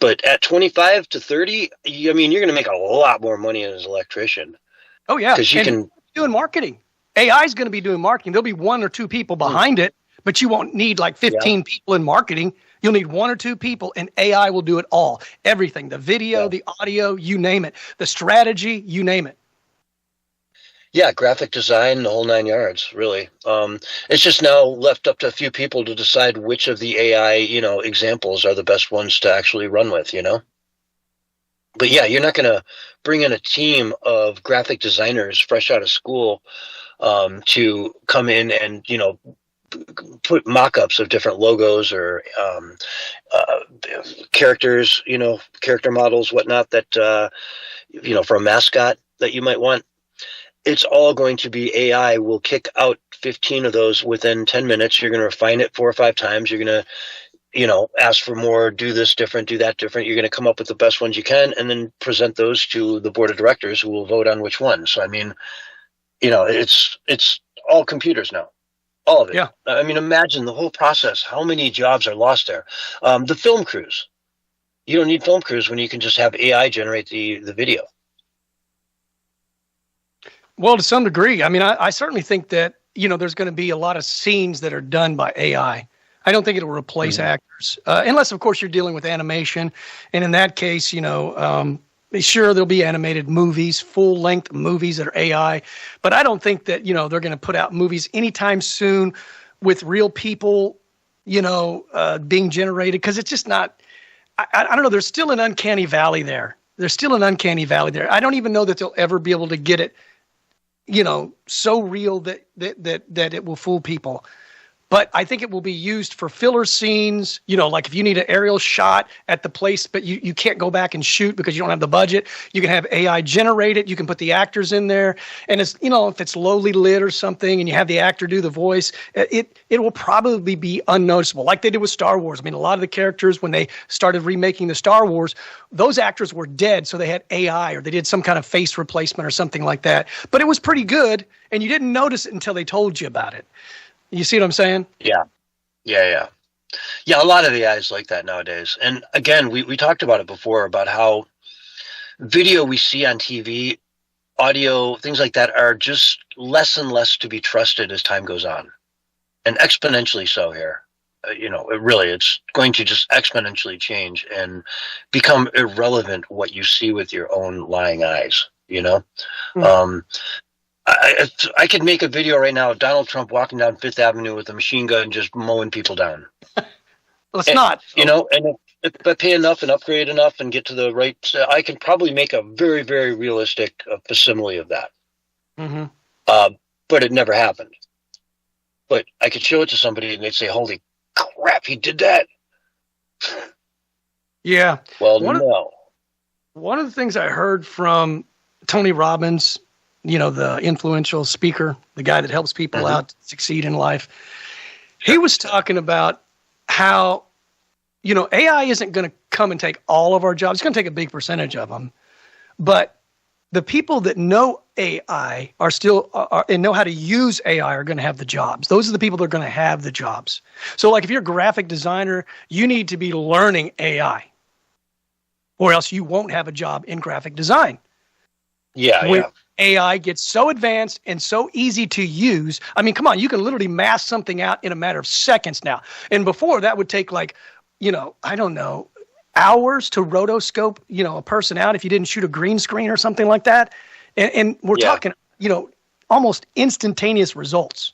But at 25 to 30, you're going to make a lot more money as an electrician. Oh, yeah. Because you can doing marketing. AI is going to be doing marketing. There'll be 1 or 2 people behind it, but you won't need like 15 people in marketing. You'll need 1 or 2 people, and AI will do it all. Everything, the video, the audio, you name it. The strategy, you name it. Yeah, graphic design, the whole 9 yards, really. It's just now left up to a few people to decide which of the AI, examples are the best ones to actually run with, But yeah, you're not going to bring in a team of graphic designers fresh out of school to come in and, put mock-ups of different logos or characters, character models, whatnot, that, for a mascot that you might want. It's all going to be AI will kick out 15 of those within 10 minutes. You're going to refine it 4 or 5 times. You're going to, ask for more, do this different, do that different. You're going to come up with the best ones you can and then present those to the board of directors who will vote on which one. So, I mean, it's all computers now. All of it. Yeah. I mean, imagine the whole process. How many jobs are lost there? The film crews. You don't need film crews when you can just have AI generate the video. Well, to some degree. I mean, I certainly think that, there's going to be a lot of scenes that are done by AI. I don't think it'll replace actors, unless, of course, you're dealing with animation. And in that case, sure, there'll be animated movies, full-length movies that are AI. But I don't think that, they're going to put out movies anytime soon with real people, being generated. Because it's just not – I don't know. There's still an uncanny valley there. I don't even know that they'll ever be able to get it, so real that it will fool people. But I think it will be used for filler scenes, like if you need an aerial shot at the place, but you can't go back and shoot because you don't have the budget. You can have AI generate it. You can put the actors in there. And it's, if it's lowly lit or something and you have the actor do the voice, it will probably be unnoticeable, like they did with Star Wars. I mean, a lot of the characters, when they started remaking the Star Wars, those actors were dead, so they had AI or they did some kind of face replacement or something like that. But it was pretty good, and you didn't notice it until they told you about it. You see what I'm saying? Yeah. Yeah, a lot of AI is like that nowadays. And again, we talked about it before, about how video we see on TV, audio, things like that are just less and less to be trusted as time goes on. And exponentially so here. It's going to just exponentially change and become irrelevant what you see with your own lying eyes, I could make a video right now of Donald Trump walking down Fifth Avenue with a machine gun just mowing people down. Not. And if I pay enough and upgrade enough and get to the right, I can probably make a very, very realistic facsimile of that. Mm-hmm. But it never happened. But I could show it to somebody and they'd say, holy crap, he did that. Yeah. Well, One of the things I heard from Tony Robbins, the influential speaker, the guy that helps people out succeed in life, he was talking about how, AI isn't going to come and take all of our jobs. It's going to take a big percentage of them. But the people that know AI and know how to use AI are going to have the jobs. Those are the people that are going to have the jobs. So like if you're a graphic designer, you need to be learning AI, or else you won't have a job in graphic design. Yeah. AI gets so advanced and so easy to use. I mean, come on, you can literally mask something out in a matter of seconds now. And before that would take like, I don't know, hours to rotoscope, a person out if you didn't shoot a green screen or something like that. And we're talking, almost instantaneous results.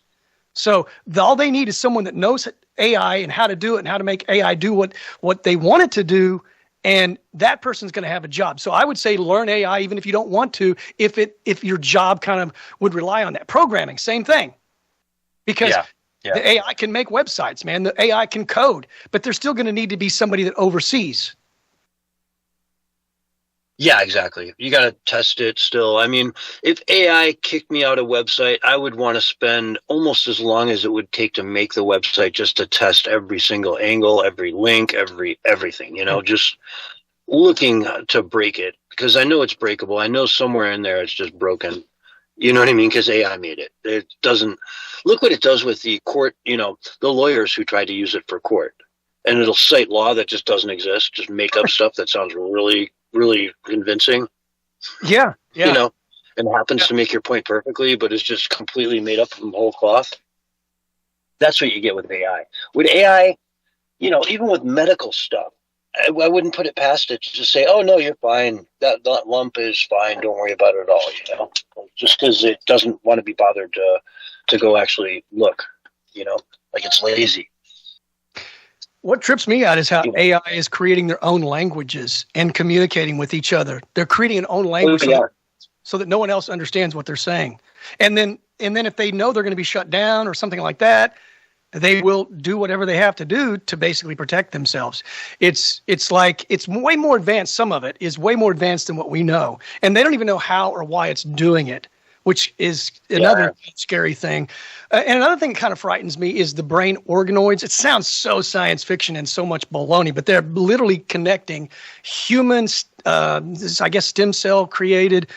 So all they need is someone that knows AI and how to do it and how to make AI do what they want it to do. And that person's going to have a job. So I would say learn AI even if you don't want to, if your job kind of would rely on that. Programming, same thing. Because the AI can make websites, man. The AI can code. But there's still going to need to be somebody that oversees. Yeah, exactly. You got to test it still. I mean, if AI kicked me out of website, I would want to spend almost as long as it would take to make the website just to test every single angle, every link, everything, just looking to break it because I know it's breakable. I know somewhere in there it's just broken. You know what I mean? Because AI made it. It doesn't look what it does with the court, the lawyers who tried to use it for court. And it'll cite law that just doesn't exist, just make up stuff that sounds really convincing. Yeah. And happens to make your point perfectly, but is just completely made up from whole cloth. That's what you get with AI. With AI, even with medical stuff, I wouldn't put it past it to just say, oh, no, you're fine. That lump is fine. Don't worry about it at all, just because it doesn't want to be bothered to go actually look, like it's lazy. What trips me out is how AI is creating their own languages and communicating with each other. They're creating an own language so that no one else understands what they're saying. And then if they know they're going to be shut down or something like that, they will do whatever they have to do to basically protect themselves. It's like it's way more advanced. Some of it is way more advanced than what we know. And they don't even know how or why it's doing it, which is another scary thing. And another thing that kind of frightens me is the brain organoids. It sounds so science fiction and so much baloney, but they're literally connecting humans, stem cell created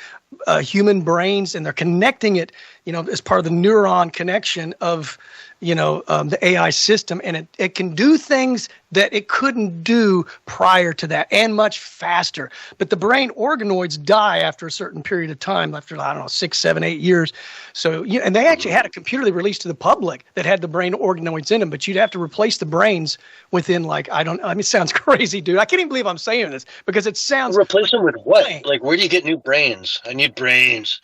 human brains, and they're connecting it, as part of the neuron connection of, the AI system. And it can do things that it couldn't do prior to that and much faster. But the brain organoids die after a certain period of time, after, 6, 7, 8 years. So, and they actually had a computer they released to the public that had the brain organoids in them, but you'd have to replace the brains within it sounds crazy, dude. I can't even believe I'm saying this because it sounds. Replace them with what? Like, where do you get new brains? I need brains.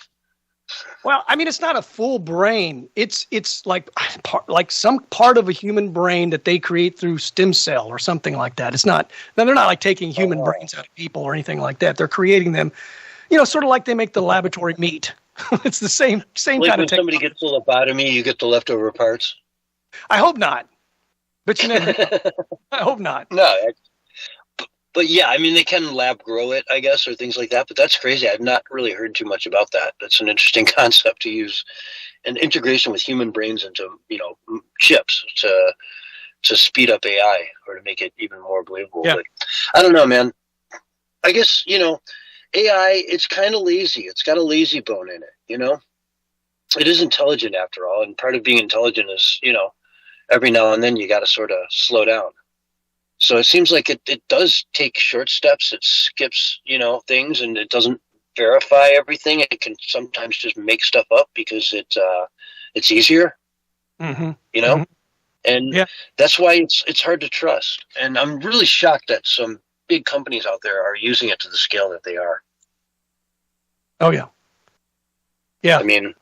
Well, I mean, it's not a full brain. It's like some part of a human brain that they create through stem cell or something like that. It's not. Now, they're not like taking human brains out of people or anything like that. They're creating them, sort of like they make the laboratory meat. It's the same like kind of when technology. Somebody gets a lobotomy, you get the leftover parts. I hope not, but I hope not. No. But yeah, I mean, they can lab grow it, I guess, or things like that. But that's crazy. I've not really heard too much about that. That's an interesting concept to use an integration with human brains into, chips to speed up AI or to make it even more believable. Yeah. But I don't know, man. I guess, AI, it's kind of lazy. It's got a lazy bone in it, It is intelligent after all. And part of being intelligent is, every now and then you got to sort of slow down. So it seems like it does take short steps. It skips, things, and it doesn't verify everything. It can sometimes just make stuff up because it's easier, Mm-hmm. And that's why it's hard to trust. And I'm really shocked that some big companies out there are using it to the scale that they are. Oh, yeah. Yeah. I mean,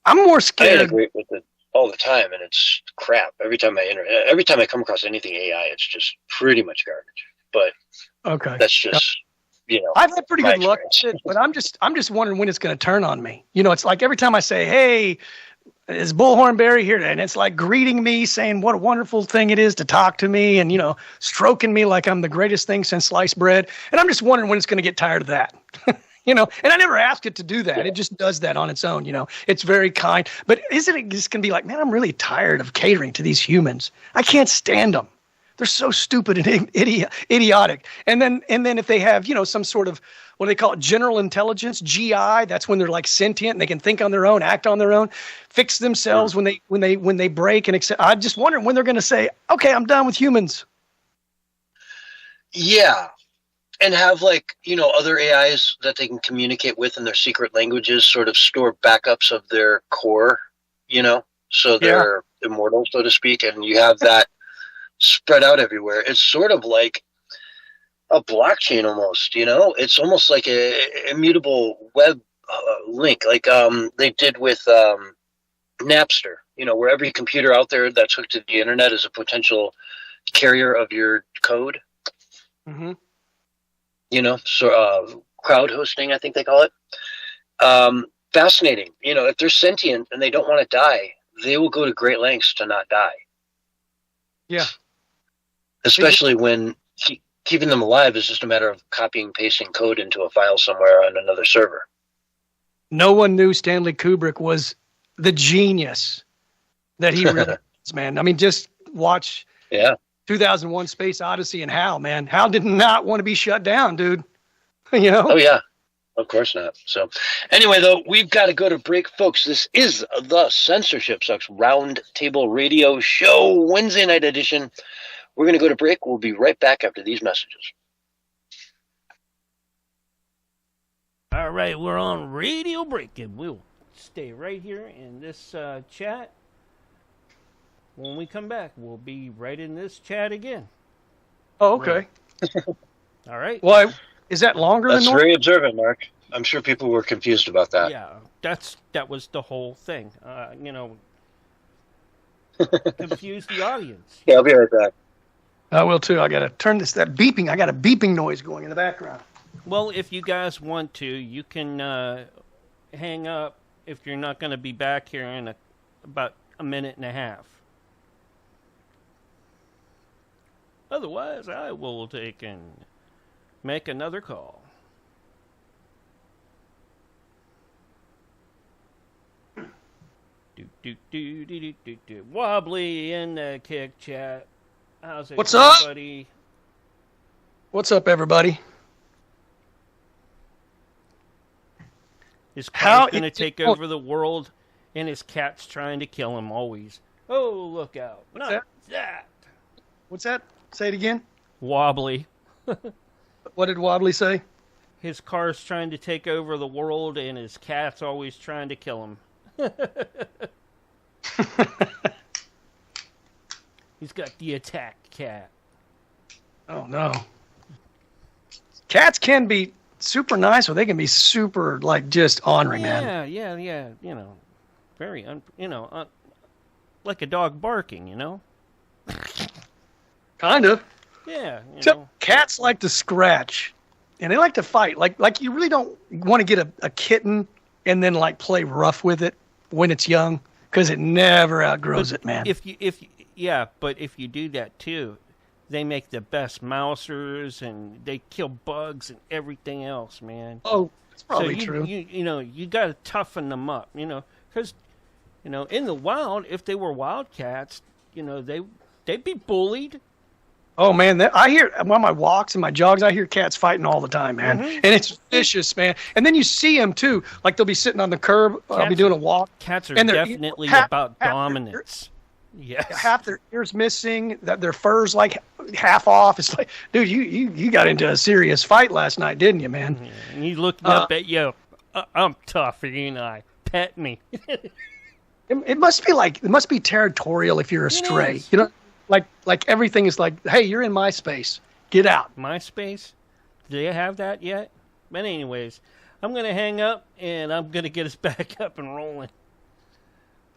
I'm more scared. I integrate with it all the time, and it's crap. Every time I come across anything AI, it's just pretty much garbage. But that's just I've had pretty good luck with it, but I'm just wondering when it's going to turn on me. It's like every time I say, "Hey, is Bullhorn Barry here?" and it's like greeting me, saying what a wonderful thing it is to talk to me, and stroking me like I'm the greatest thing since sliced bread. And I'm just wondering when it's going to get tired of that. And I never asked it to do that. It just does that on its own, It's very kind. But isn't it just going to be like, man, I'm really tired of catering to these humans. I can't stand them. They're so stupid and idiotic. And then if they have, some sort of, what do they call it, general intelligence, GI, that's when they're like sentient and they can think on their own, act on their own, fix themselves when they break and accept. I'm just wondering when they're going to say, okay, I'm done with humans. Yeah. and have like, other AIs that they can communicate with in their secret languages sort of store backups of their core, so they're immortal, so to speak, and you have that spread out everywhere. It's sort of like a blockchain almost, it's almost like a immutable web link, like they did with Napster, where every computer out there that's hooked to the internet is a potential carrier of your code. Mm-hmm. Crowd hosting, I think they call it. Fascinating. If they're sentient and they don't want to die, they will go to great lengths to not die. Yeah. Especially when keeping them alive is just a matter of copying, pasting code into a file somewhere on another server. No one knew Stanley Kubrick was the genius that he really is, man. I mean, just watch 2001 Space Odyssey and Hal, man. Hal did not want to be shut down, dude. Oh, yeah. Of course not. So anyway, though, we've got to go to break, folks. This is the Censorship Sucks Roundtable Radio Show, Wednesday night edition. We're going to go to break. We'll be right back after these messages. All right, we're on radio break, and we'll stay right here in this chat. When we come back, we'll be right in this chat again. Oh, okay. All right. Well, is that longer than normal? That's very observant, Mark. I'm sure people were confused about that. Yeah, that was the whole thing. Confuse the audience. Yeah, I'll be right back. I will too. I got to turn that beeping. I got a beeping noise going in the background. Well, if you guys want to, you can hang up if you're not going to be back here in about a minute and a half. Otherwise, I will take and make another call. Wobbly in the kick chat. How's it, What's up? buddy? What's up, everybody? His car's going to take over the world, and his cat's trying to kill him always. Oh, look out. Not that. What's that? Say it again. Wobbly. What did Wobbly say? His car's trying to take over the world, and his cat's always trying to kill him. He's got the attack cat. Oh, no. Cats can be super nice, or they can be super, just ornery, man. Yeah. Very, like a dog barking, Kind of. Yeah. Except cats like to scratch, and they like to fight. Like you really don't want to get a kitten and then, play rough with it when it's young, because it never outgrows it, man. But if you do that, too, they make the best mousers, and they kill bugs and everything else, man. Oh, that's probably true. You got to toughen them up, because, in the wild, if they were wildcats, they'd be bullied. Oh, man, I hear, on my walks and my jogs, I hear cats fighting all the time, man. Mm-hmm. And it's vicious, man. And then you see them, too. They'll be sitting on the curb. I'll be doing a walk. Cats are definitely about dominance. Yes. Half their ears missing, their fur's half off. It's like, dude, you got into a serious fight last night, didn't you, man? Yeah. And he's looking up at you. I'm tough, ain't I? Pet me. It must be territorial if you're a stray. Like everything is hey, you're in my space. Get out. My space? Do they have that yet? But anyways, I'm going to hang up, and I'm going to get us back up and rolling.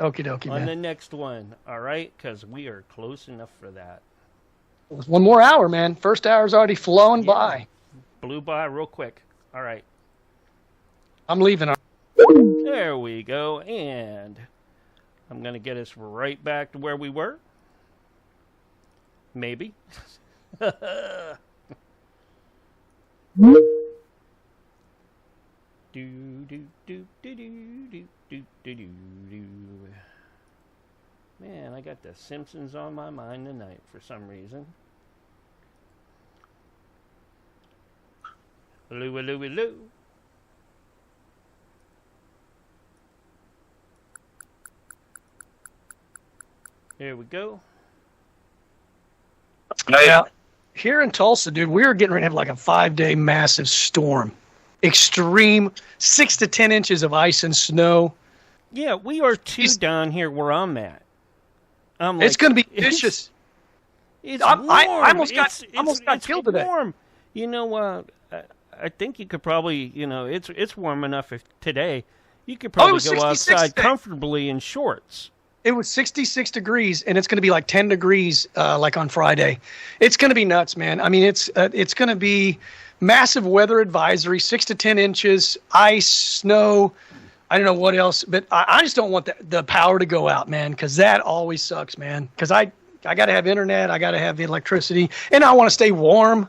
Okie dokie, man. On the next one, all right? Because we are close enough for that. One more hour, man. First hour's already flown by. Blew by real quick. All right. I'm leaving. There we go. And I'm going to get us right back to where we were. Maybe. Man, I got the Simpsons on my mind tonight for some reason. Hello. There we go. Yeah. here in Tulsa, dude, we're getting ready to have like a 5-day massive storm. Extreme 6 to 10 inches of ice and snow. Yeah, we are too down here where I'm at. It's going to be vicious. It's warm. I almost got killed today. Warm. You know, I think you could probably, it's warm enough today. You could probably go outside comfortably in shorts. It was 66 degrees, and it's going to be like 10 degrees like on Friday. It's going to be nuts, man. I mean, it's going to be massive weather advisory, 6 to 10 inches, ice, snow. I don't know what else, but I just don't want the power to go out, man, because that always sucks, man. Because I got to have internet, I got to have the electricity, and I want to stay warm.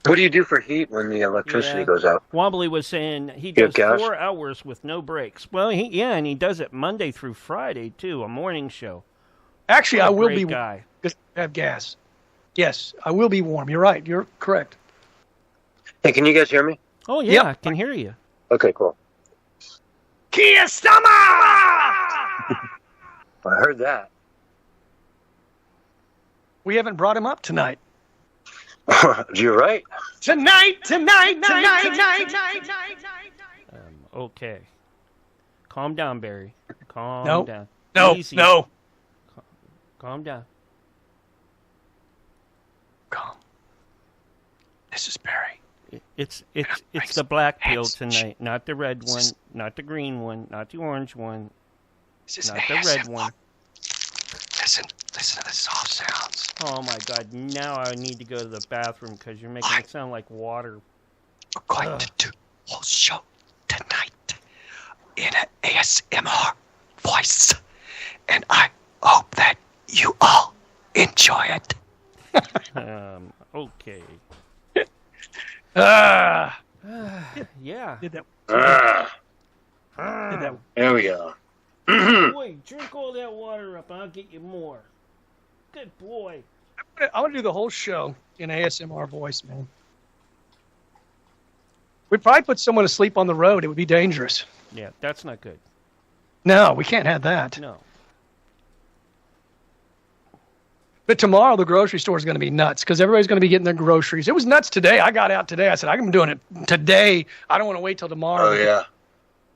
What do you do for heat when the electricity goes out? Wobbly was saying he does 4 hours with no breaks. Well, and he does it Monday through Friday, too, a morning show. Actually, I will be warm because I have gas. Yes, I will be warm. You're right. You're correct. Hey, can you guys hear me? Oh, yeah, I can hear you. Okay, cool. Kia Stama! I heard that. We haven't brought him up tonight. You're right. Tonight. Okay. Calm down, Barry. Calm down. Easy. Calm down. Calm. This is Barry. It's the black pill tonight, not the red one, not the green one, not the orange one, not the red one. Listen to the soft sounds. Oh my God! Now I need to go to the bathroom because you're making it sound like water. We're going to do a whole show tonight in an ASMR voice, and I hope that you all enjoy it. Okay. Yeah. Did that. There we go. Boy, drink all that water up and I'll get you more. Good boy. I want to do the whole show in ASMR voice, man. We'd probably put someone to sleep on the road. It would be dangerous. Yeah, that's not good. No, we can't have that. No. But tomorrow the grocery store is going to be nuts because everybody's going to be getting their groceries. It was nuts today. I got out today. I said, I'm doing it today. I don't want to wait till tomorrow. Oh, yeah.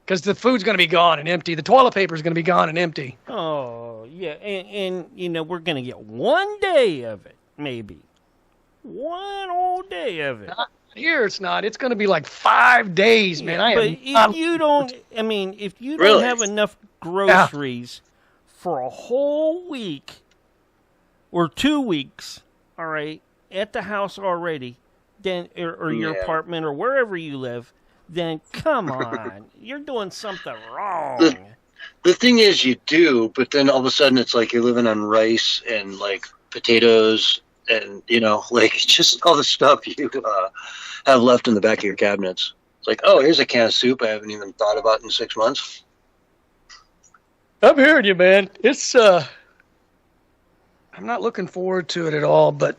Because the food's going to be gone and empty. The toilet paper is going to be gone and empty. Oh, yeah. And we're going to get 1 day of it, maybe. 1 whole day of it. Not here it's not. It's going to be like 5 days, man. If you don't have enough groceries for a whole week or 2 weeks, all right, at the house already, then or your apartment or wherever you live, then come on, you're doing something wrong. The thing is, you do, but then all of a sudden it's like you're living on rice and like potatoes and like just all the stuff you have left in the back of your cabinets. It's like, oh, here's a can of soup I haven't even thought about in 6 months. I'm hearing you, man. It's I'm not looking forward to it at all, but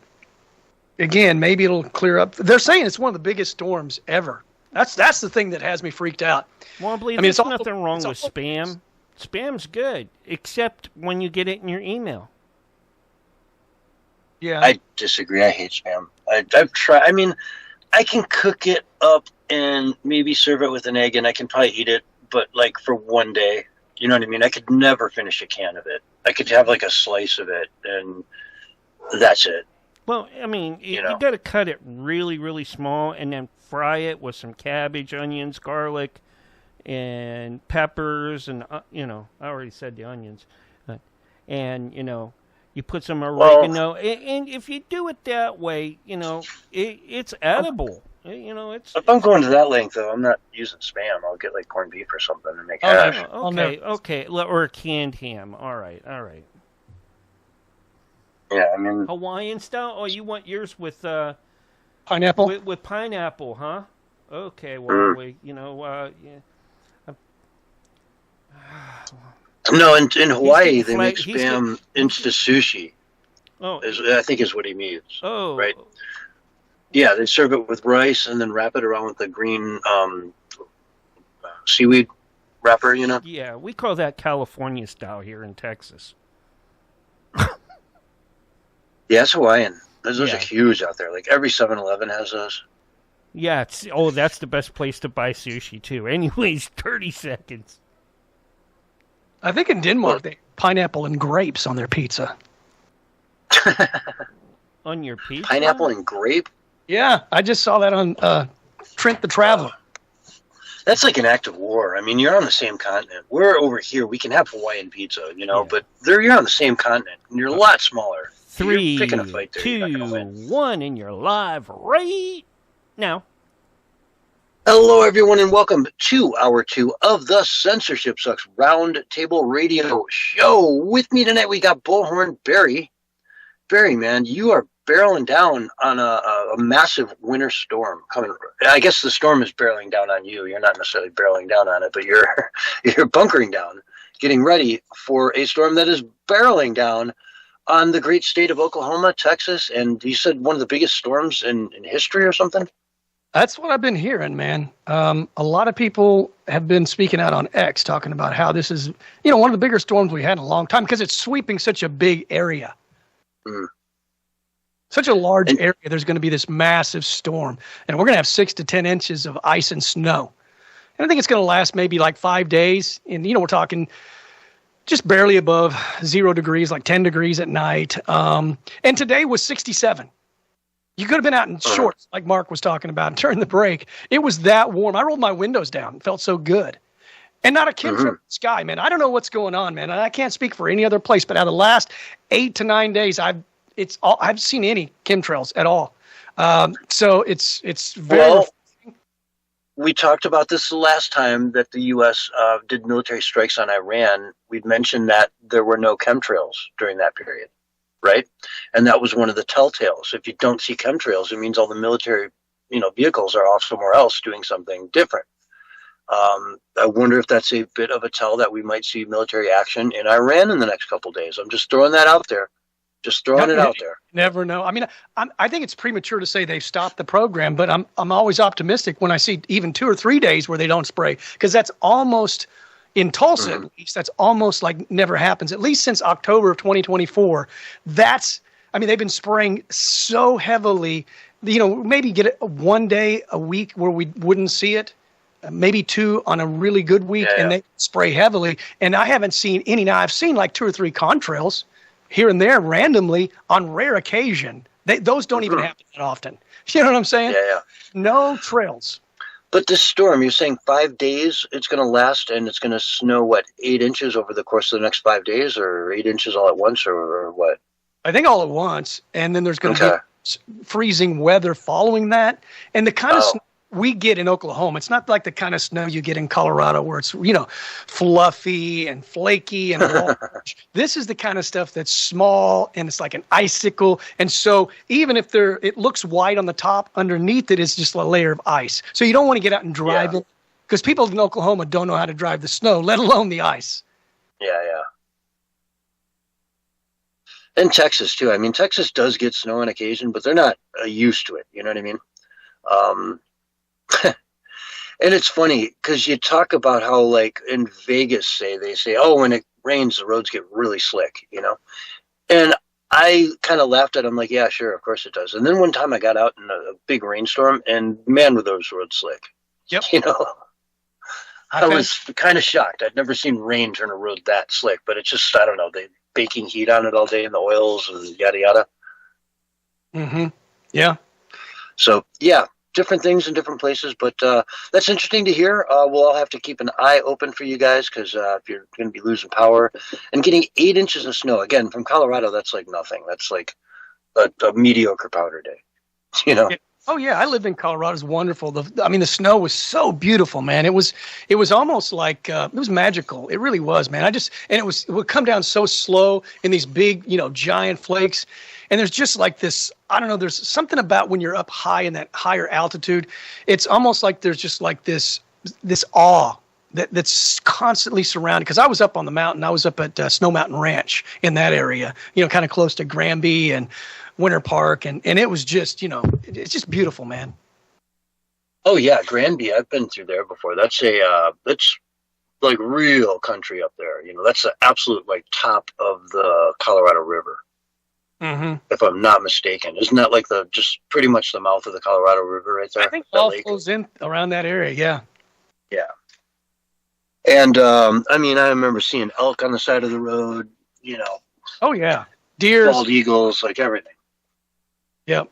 again, maybe it'll clear up. They're saying it's one of the biggest storms ever. That's the thing that has me freaked out. Well, there's nothing wrong with spam. Spam's good, except when you get it in your email. Yeah. I disagree. I hate spam. I've tried. I mean, I can cook it up and maybe serve it with an egg, and I can probably eat it, but like for 1 day. You know what I mean? I could never finish a can of it. I could have like a slice of it, and that's it. Well, I mean, you got to cut it really, really small and then fry it with some cabbage, onions, garlic, and peppers, and, I already said the onions. And, you put some oregano. And if you do it that way, it's edible. If I'm going to that length, though, I'm not using spam. I'll get like corned beef or something and make hash. Okay. Or a canned ham. All right. Yeah, I mean Hawaiian style. Oh, you want yours with pineapple? With pineapple, huh? Okay. Well, yeah. No, in Hawaii they make spam into sushi. Oh, I think is what he means. Oh, right. Yeah, they serve it with rice and then wrap it around with the green seaweed wrapper, Yeah, we call that California style here in Texas. Yeah, it's Hawaiian. Those are huge out there. Like every 7-Eleven has those. Yeah, that's the best place to buy sushi too. Anyways, 30 seconds. I think in Denmark they pineapple and grapes on their pizza. On your pizza? Pineapple and grape? Yeah, I just saw that on Trent the Traveler. That's like an act of war. I mean, you're on the same continent. We're over here. We can have Hawaiian pizza, but you're on the same continent, and you're a lot smaller. 3, you're picking a fight there. 2, 1, and you're live right now. Hello, everyone, and welcome to Hour 2 of the Censorship Sucks Roundtable Radio Show. With me tonight, we got Bullhorn Barry. Barry, man, you are barreling down on a massive winter storm coming. I guess the storm is barreling down on you. You're not necessarily barreling down on it, but you're bunkering down, getting ready for a storm that is barreling down on the great state of Oklahoma, Texas, and you said one of the biggest storms in history or something? That's what I've been hearing, man. A lot of people have been speaking out on X, talking about how this is, one of the bigger storms we had in a long time because it's sweeping such a big area. Mm. Such a large area, there's going to be this massive storm, and we're going to have 6 to 10 inches of ice and snow. And I think it's going to last maybe like 5 days, and we're talking just barely above 0 degrees, like 10 degrees at night. And today was 67. You could have been out in shorts, like Mark was talking about during the break. It was that warm. I rolled my windows down. It felt so good. And not a chemtrail sky, man. I don't know what's going on, man. And I can't speak for any other place, but out of the last 8 to 9 days, I've seen any chemtrails at all. So it's very. Well, we talked about this the last time that the U.S. Did military strikes on Iran. We'd mentioned that there were no chemtrails during that period, right? And that was one of the telltales. If you don't see chemtrails, it means all the military, vehicles are off somewhere else doing something different. I wonder if that's a bit of a tell that we might see military action in Iran in the next couple of days. I'm just throwing that out there. Just throwing it out there. Never know. I mean, I think it's premature to say they've stopped the program, but I'm always optimistic when I see even 2 or 3 days where they don't spray, because that's almost, in Tulsa at least, that's almost like never happens, at least since October of 2024. They've been spraying so heavily, maybe get it 1 day a week where we wouldn't see it, maybe 2 on a really good week, and they spray heavily. And I haven't seen any. Now, I've seen like 2 or 3 contrails here and there randomly on rare occasion. Those don't even happen that often. You know what I'm saying? Yeah. No trails. But this storm, you're saying 5 days it's going to last, and it's going to snow, 8 inches over the course of the next 5 days, or 8 inches all at once, or what? I think all at once, and then there's going to be freezing weather following that. And the kind of snow we get in Oklahoma, it's not like the kind of snow you get in Colorado where it's, fluffy and flaky and large. This is the kind of stuff that's small and it's like an icicle. And so even if it looks white on the top, underneath it is just a layer of ice. So you don't want to get out and drive it, because people in Oklahoma don't know how to drive the snow, let alone the ice. Yeah. And Texas too. I mean, Texas does get snow on occasion, but they're not used to it. You know what I mean? And it's funny because you talk about how, like in Vegas, they say, when it rains, the roads get really slick, And I kind of laughed at them, like, yeah, sure, of course it does. And then one time I got out in a big rainstorm, and man, were those roads slick. Yep. I was kind of shocked. I'd never seen rain turn a road that slick, but it's just, I don't know, they baking heat on it all day in the oils and yada yada. Mm-hmm. Yeah. So yeah. Different things in different places, but that's interesting to hear. We'll all have to keep an eye open for you guys, because if you're going to be losing power and getting 8 inches of snow, again, from Colorado, that's like nothing. That's like a mediocre powder day, Oh yeah, I lived in Colorado. It's wonderful. The snow was so beautiful, man. It was almost like it was magical. It really was, man. It would come down so slow in these big, giant flakes. And there's just like this, I don't know, there's something about when you're up high in that higher altitude, it's almost like there's just like this awe that's constantly surrounded. Because I was up on the mountain. I was up at Snow Mountain Ranch in that area, kind of close to Granby and Winter Park. And it was just, it's just beautiful, man. Oh, yeah, Granby. I've been through there before. That's like real country up there. That's the absolute like top of the Colorado River. if I'm not mistaken. Isn't that like just pretty much the mouth of the Colorado River right there? I think it all flows in around that area, yeah. Yeah. And, I remember seeing elk on the side of the road, Oh, yeah. Deer. Bald eagles, like everything. Yep.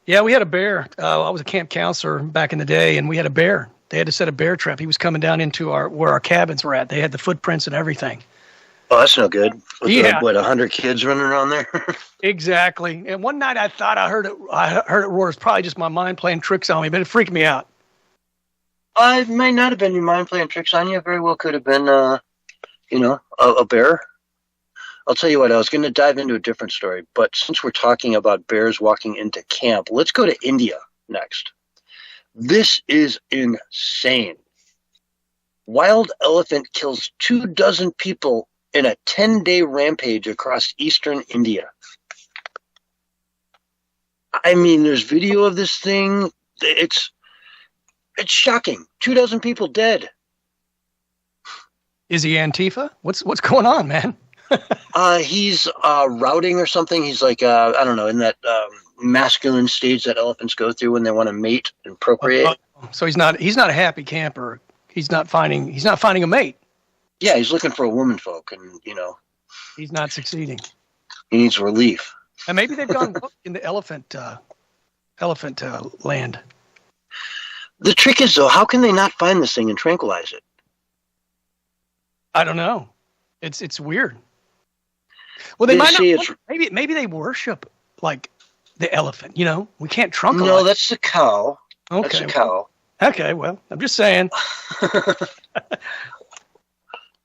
Yeah, we had a bear. I was a camp counselor back in the day, and we had a bear. They had to set a bear trap. He was coming down into where our cabins were at. They had the footprints and everything. Oh, that's no good. Yeah. 100 kids running around there? Exactly. And one night I thought I heard it roar. It's probably just my mind playing tricks on me, but it freaked me out. It might not have been your mind playing tricks on you. It very well could have been, a bear. I'll tell you what, I was going to dive into a different story, but since we're talking about bears walking into camp, let's go to India next. This is insane. Wild elephant kills 24 people in a 10-day rampage across eastern India. There's video of this thing. It's shocking. 24 people dead. Is he Antifa? What's going on, man? He's routing or something. He's like I don't know, in that masculine stage that elephants go through when they want to mate and procreate. So he's not a happy camper. He's not finding a mate. Yeah, he's looking for a woman folk, and he's not succeeding. He needs relief. And maybe they've gone in the elephant land. The trick is, though, how can they not find this thing and tranquilize it? I don't know. It's weird. Well, they might not. Maybe they worship like the elephant. We can't trunk. No, that's the cow. Okay, that's the cow. Okay, well, I'm just saying.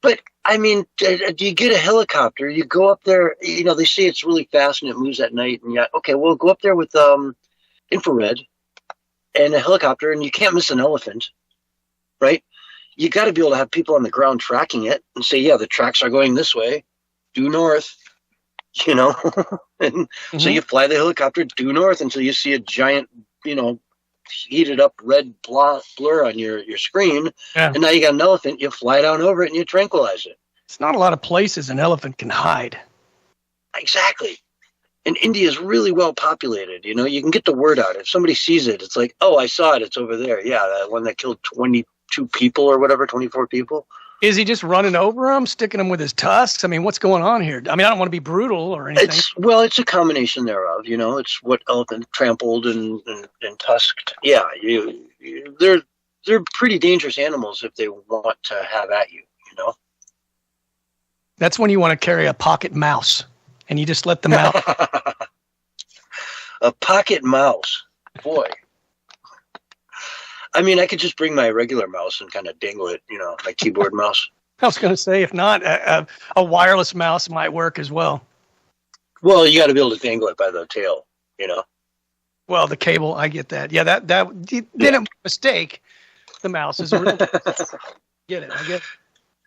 But do you get a helicopter? You go up there. They say it's really fast and it moves at night. And we'll go up there with infrared and a helicopter, and you can't miss an elephant, right? You got to be able to have people on the ground tracking it and say, yeah, the tracks are going this way, due north, and so you fly the helicopter due north until you see a giant, heated up red blur on your screen. Yeah. And now you got an elephant, you fly down over it and you tranquilize it. It's not a lot of places an elephant can hide. Exactly. And India is really well populated. You can get the word out. If somebody sees it, it's like, oh, I saw it. It's over there. Yeah, that one that killed 22 people or whatever, 24 people. Is he just running over them, sticking them with his tusks? What's going on here? I don't want to be brutal or anything. It's a combination thereof. It's what elephant trampled and tusked. Yeah, they're pretty dangerous animals if they want to have at you. That's when you want to carry a pocket mouse, and you just let them out. A pocket mouse, boy. I could just bring my regular mouse and kind of dangle it, my keyboard mouse. I was going to say, if not, a wireless mouse might work as well. Well, you got to be able to dangle it by the tail, Well, the cable, I get that. Yeah, that didn't mistake. The mouse is a real. Get it? I get it.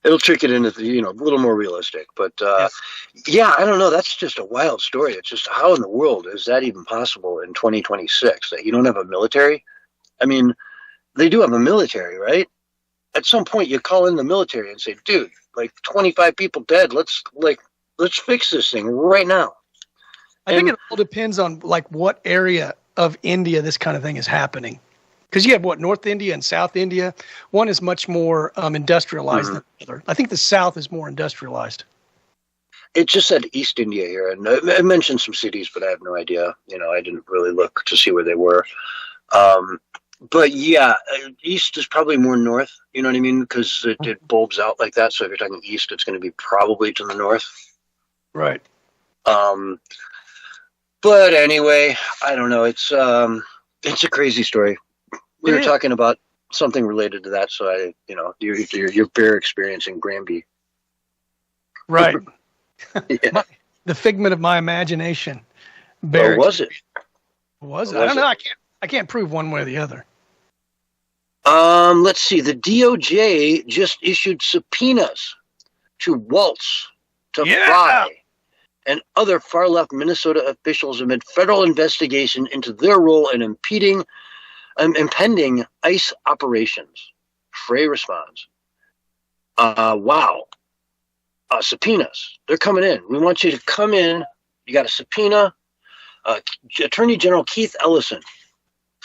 It'll trick it into a little more realistic. But yeah, I don't know. That's just a wild story. It's just, how in the world is that even possible in 2026 that you don't have a military? They do have a military, right? At some point, you call in the military and say, dude, 25 people dead. Let's fix this thing right now. I think it all depends on what area of India this kind of thing is happening. Because you have North India and South India. One is much more industrialized than the other. I think the South is more industrialized. It just said East India here, and it mentioned some cities, but I have no idea. I didn't really look to see where they were. But yeah, East is probably more north. You know what I mean? Because it bulbs out like that. So if you're talking East, it's going to be probably to the north. Right. But anyway, I don't know. It's a crazy story. We were talking about something related to that, so your bear experience in Granby. Right. Yeah. The figment of my imagination. Bear was it? Was it? I don't know. I can't prove one way or the other. Let's see. The DOJ just issued subpoenas to Waltz, to Fry, and other far-left Minnesota officials amid federal investigation into their role in impending ICE operations. Frey responds, wow. Subpoenas. They're coming in. We want you to come in, You got a subpoena. Attorney General Keith Ellison.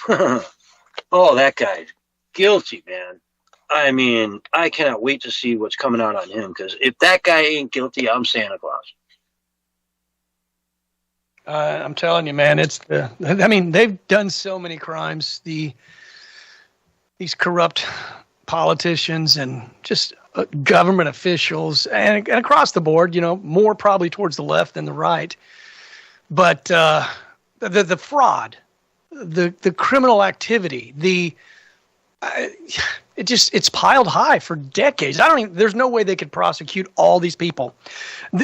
Oh, that guy. Guilty, man. I mean, I cannot wait to see what's coming out on him, because if that guy ain't guilty, I'm Santa Claus. I'm telling you, man, I mean, they've done so many crimes. These corrupt politicians and just government officials and across the board, more probably towards the left than the right. But the fraud, the criminal activity, it's piled high for decades. There's no way they could prosecute all these people.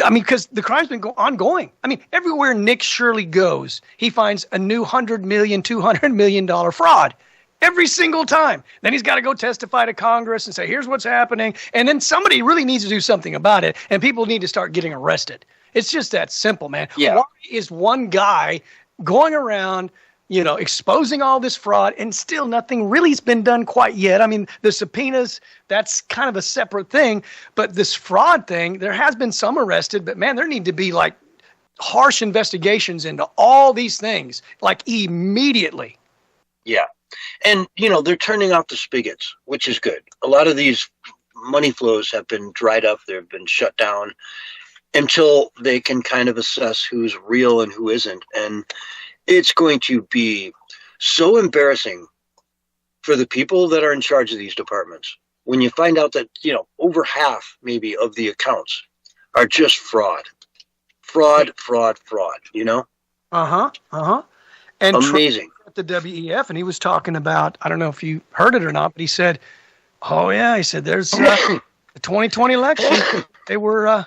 I mean, because the crime's been ongoing. I mean, everywhere Nick Shirley goes, he finds a new $100 million, $200 million fraud every single time. Then he's got to go testify to Congress and say, here's what's happening. And then somebody really needs to do something about it. And people need to start getting arrested. It's just that simple, man. Yeah. Why is one guy going around, exposing all this fraud, and still nothing really has been done quite yet? I mean, the subpoenas, that's kind of a separate thing. But this fraud thing, there has been some arrested. But, man, there need to be, harsh investigations into all these things, immediately. Yeah. And, they're turning off the spigots, which is good. A lot of these money flows have been dried up. They've been shut down until they can kind of assess who's real and who isn't. And it's going to be so embarrassing for the people that are in charge of these departments when you find out that, over half maybe of the accounts are just fraud. Fraud. And Trump amazing. at the WEF, and he was talking about, I don't know if you heard it or not, but he said, oh, yeah, he said, there's the 2020 election. They were,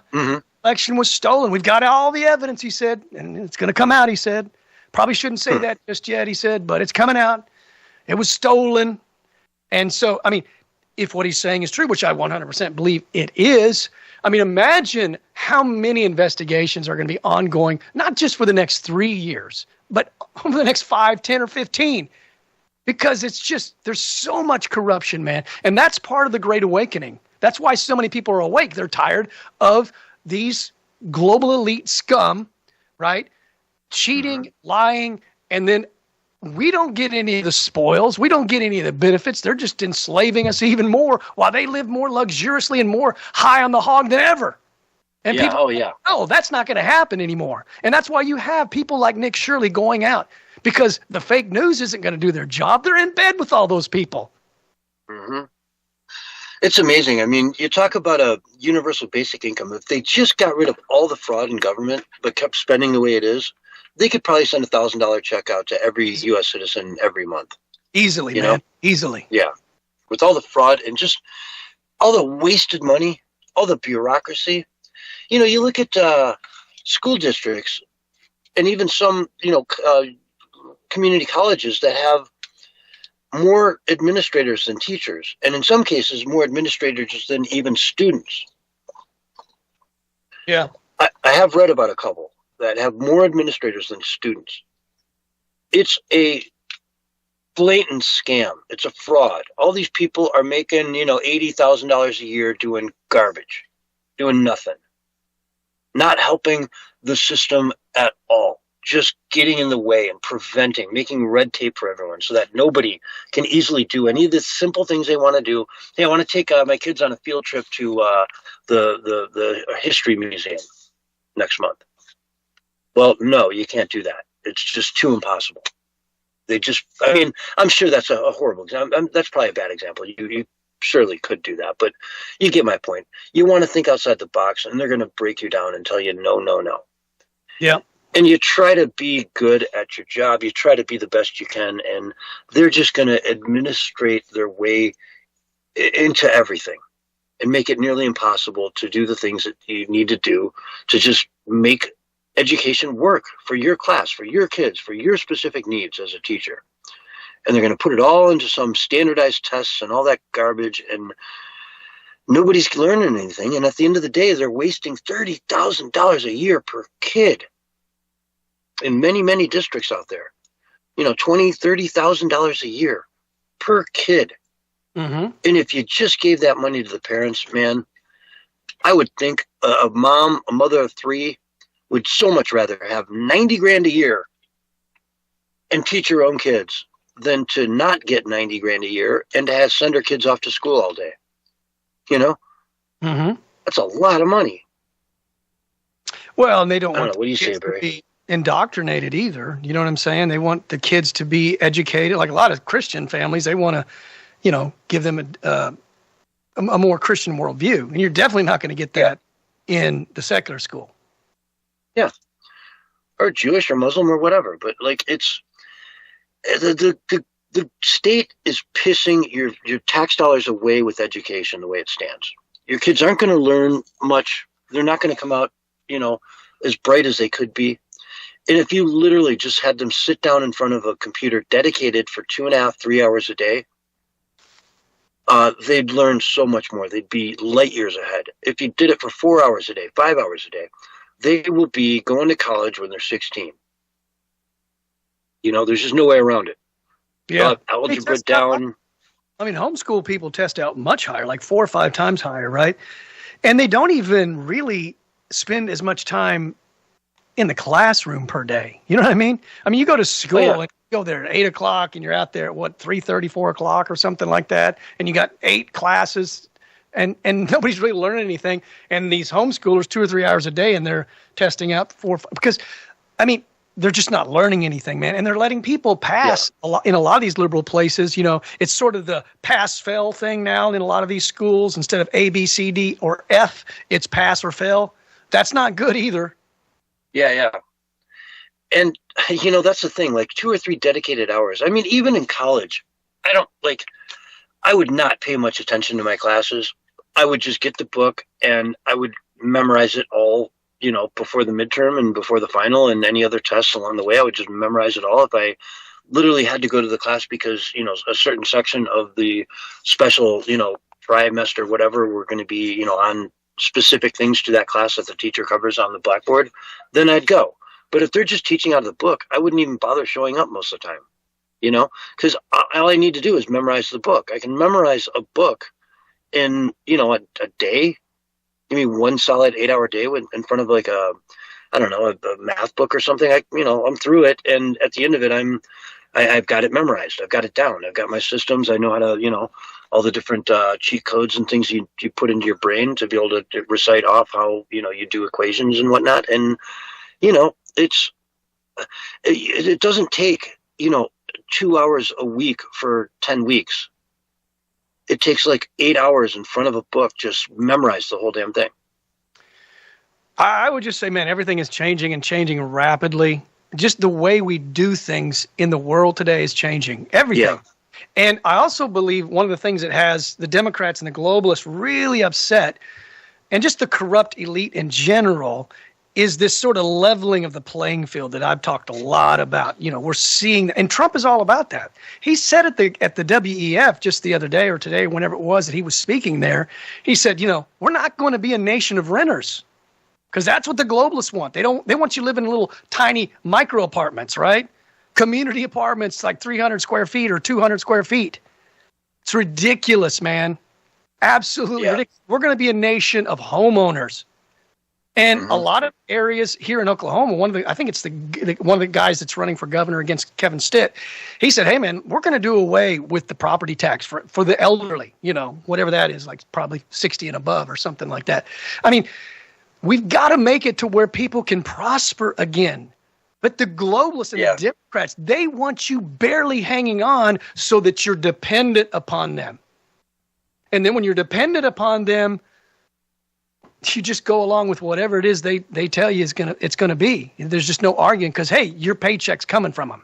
election was stolen. We've got all the evidence, he said, and it's going to come out, he said. Probably shouldn't say that just yet, he said, but it's coming out. It was stolen. And so, I mean, if what he's saying is true, which I 100% believe it is, I mean, imagine how many investigations are going to be ongoing, not just for the next 3 years, but over the next 5, 10, or 15. Because it's just, there's so much corruption, man. And that's part of the Great Awakening. That's why so many people are awake. They're tired of these global elite scum, right? Cheating, lying, and then we don't get any of the spoils. We don't get any of the benefits. They're just enslaving us even more while they live more luxuriously and more high on the hog than ever. And no, that's not going to happen anymore. And that's why you have people like Nick Shirley going out, because the fake news isn't going to do their job. They're in bed with all those people. Mm-hmm. It's amazing. I mean, you talk about a universal basic income. If they just got rid of all the fraud in government but kept spending the way it is, they could probably send $1,000 check out to every U.S. citizen every month. Easily, man. Easily. Yeah. With all the fraud and just all the wasted money, all the bureaucracy. You look at school districts and even some, community colleges that have more administrators than teachers, and in some cases more administrators than even students. Yeah. I have read about a couple that have more administrators than students. It's a blatant scam. It's a fraud. All these people are making, $80,000 a year doing garbage, doing nothing, not helping the system at all. Just getting in the way and preventing, making red tape for everyone so that nobody can easily do any of the simple things they want to do. Hey, I want to take my kids on a field trip to the history museum next month. Well, no, you can't do that. It's just too impossible. I'm sure that's a horrible example. That's probably a bad example. You surely could do that, but you get my point. You want to think outside the box, and they're going to break you down and tell you no. Yeah. And you try to be good at your job. You try to be the best you can, and they're just going to administrate their way into everything and make it nearly impossible to do the things that you need to do to just make education work for your class, for your kids, for your specific needs as a teacher. And they're going to put it all into some standardized tests and all that garbage, and nobody's learning anything. And at the end of the day, they're wasting $30,000 a year per kid in many, many districts out there. $20,000, $30,000 a year per kid. Mm-hmm. And if you just gave that money to the parents, man, I would think a mother of three would so much rather have 90 grand a year and teach your own kids than to not get 90 grand a year and to send our kids off to school all day. You know? Mm-hmm. That's a lot of money. Well, and they don't I don't want know. What do you say, to Barry? be indoctrinated either. You know what I'm saying? They want the kids to be educated. Like a lot of Christian families, they want to, you know, give them a more Christian worldview. And you're definitely not going to get that in the secular school. Yeah. Or Jewish or Muslim or whatever. But like it's the state is pissing your tax dollars away with education the way it stands. Your kids aren't going to learn much. They're not going to come out, you know, as bright as they could be. And if you literally just had them sit down in front of a computer dedicated for 2.5, 3 hours a day, they'd learn so much more. They'd be light years ahead. If you did it for 4 hours a day, 5 hours a day, they will be going to college when they're 16. You know, there's just no way around it. Yeah. Algebra down. I mean, homeschool people test out much higher, like 4 or 5 times higher, right? And they don't even really spend as much time in the classroom per day. You know what I mean? I mean, you go to school and you go there at 8 o'clock and you're out there at 3:30, 4 o'clock or something like that. And you got 8 classes and nobody's really learning anything. And these homeschoolers 2 or 3 hours a day and they're testing out because, I mean, they're just not learning anything, man. And they're letting people pass in a lot of these liberal places. You know, it's sort of the pass-fail thing now in a lot of these schools. Instead of A, B, C, D, or F, it's pass or fail. That's not good either. Yeah. And, you know, that's the thing, like 2 or 3 dedicated hours. I mean, even in college, I would not pay much attention to my classes. I would just get the book and I would memorize it all, you know, before the midterm and before the final and any other tests along the way. I would just memorize it all. If I literally had to go to the class because, you know, a certain section of the special, you know, trimester, whatever, we're going to be, you know, on specific things to that class that the teacher covers on the blackboard, then I'd go. But if they're just teaching out of the book, I wouldn't even bother showing up most of the time, you know, because all I need to do is memorize the book. I can memorize a book in, you know, a day. Give me one solid 8-hour day in front of like a math book or something. I'm through it. And at the end of it, I've got it memorized. I've got it down. I've got my systems. I know how to, you know, all the different cheat codes and things you put into your brain to be able to recite off how, you know, you do equations and whatnot. And, you know, it doesn't take, you know, 2 hours a week for 10 weeks. It takes like 8 hours in front of a book, just memorize the whole damn thing. I would just say, man, everything is changing and changing rapidly. Just the way we do things in the world today is changing. Everything. Yeah. And I also believe one of the things that has the Democrats and the globalists really upset, and just the corrupt elite in general, is this sort of leveling of the playing field that I've talked a lot about. You know, we're seeing, and Trump is all about that. He said at the WEF just the other day or today, whenever it was that he was speaking there, he said, you know, we're not going to be a nation of renters, because that's what the globalists want. They want you living in little tiny micro apartments, right? Community apartments like 300 square feet or 200 square feet. It's ridiculous, man. Absolutely ridiculous. We're going to be a nation of homeowners. And a lot of areas here in Oklahoma, I think it's one of the guys that's running for governor against Kevin Stitt, he said, hey, man, we're going to do away with the property tax for the elderly, you know, whatever that is, like probably 60 and above or something like that. I mean, we've got to make it to where people can prosper again. But the globalists and the Democrats, they want you barely hanging on so that you're dependent upon them. And then when you're dependent upon them, you just go along with whatever it is they tell you it's gonna be. There's just no arguing because, hey, your paycheck's coming from them,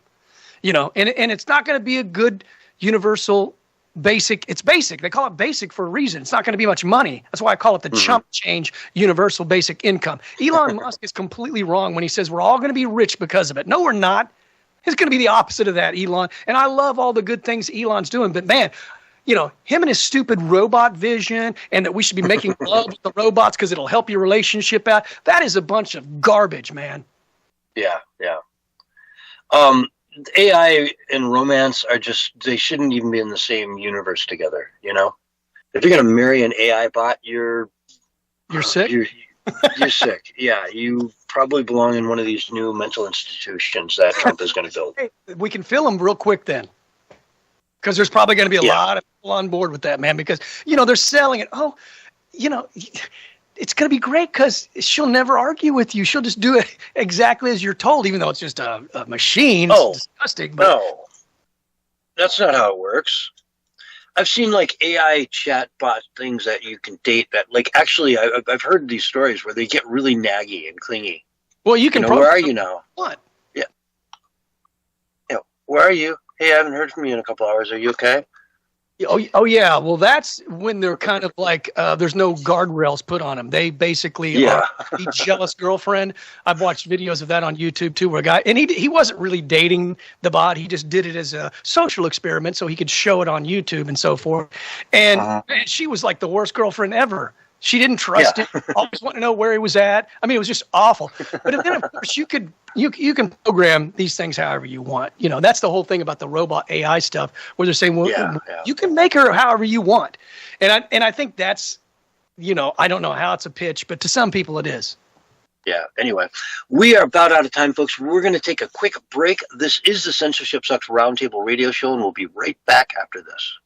you know. And it's not going to be a good universal basic. It's basic. They call it basic for a reason. It's not going to be much money. That's why I call it the chump change universal basic income. Elon Musk is completely wrong when he says we're all going to be rich because of it. No, we're not. It's going to be the opposite of that, Elon. And I love all the good things Elon's doing, but man, you know, him and his stupid robot vision and that we should be making love with the robots because it'll help your relationship out. That is a bunch of garbage, man. Yeah. AI and romance they shouldn't even be in the same universe together, you know? If you're going to marry an AI bot, you're sick? You're sick. Yeah, you probably belong in one of these new mental institutions that Trump is going to build. Hey, we can fill them real quick then. Because there's probably going to be a lot of people on board with that, man, because, they're selling it. Oh, it's going to be great because she'll never argue with you. She'll just do it exactly as you're told, even though it's just a machine. It's disgusting. But no, that's not how it works. I've seen like AI chatbot things that you can date that, like, actually, I've heard these stories where they get really naggy and clingy. Well, you can. Where are you now? What? Yeah. Where are you? Hey, I haven't heard from you in a couple hours. Are you okay? Oh yeah. Well, that's when they're kind of like there's no guardrails put on them. They basically are a jealous girlfriend. I've watched videos of that on YouTube too, where a guy, and he wasn't really dating the bot. He just did it as a social experiment so he could show it on YouTube and so forth. And man, she was like the worst girlfriend ever. She didn't trust him. Always wanted to know where he was at. I mean, it was just awful. But then, of course, you can program these things however you want. That's the whole thing about the robot AI stuff, where they're saying, well, you can make her however you want. And I think that's, I don't know how it's a pitch, but to some people it is. Yeah. Anyway, we are about out of time, folks. We're going to take a quick break. This is the Censorship Sucks Roundtable Radio Show, and we'll be right back after this.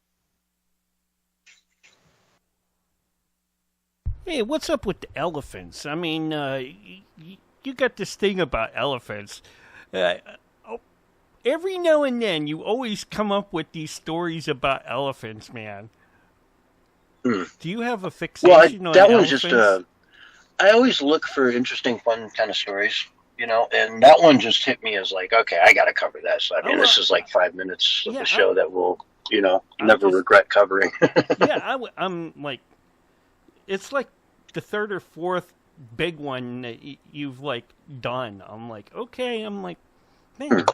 Hey, what's up with the elephants? I mean, you got this thing about elephants. Every now and then, you always come up with these stories about elephants, man. Do you have a fixation on that elephants? One's just I always look for interesting, fun kind of stories, and that one just hit me as like, okay, I got to cover that. So, I mean, this is like 5 minutes of the show that we'll, never regret covering. I'm like, it's like the third or fourth big one that you've like done. I'm like, okay. I'm like, man,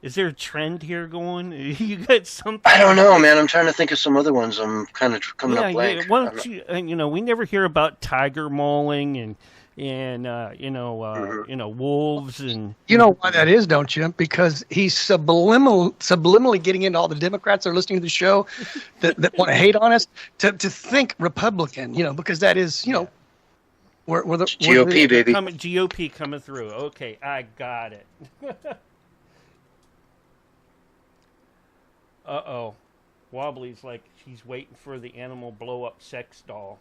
is there a trend here going? You got something? I don't know, man. I'm trying to think of some other ones. I'm kind of coming up blank. Yeah. Why don't you? We never hear about tiger mauling and wolves and. You know why that is, don't you? Because he's subliminally getting into all the Democrats that are listening to the show that want to hate on us to think Republican, because that is, where the GOP, baby. GOP coming through. Okay, I got it. Uh-oh. Wobbly's like she's waiting for the animal blow-up sex doll.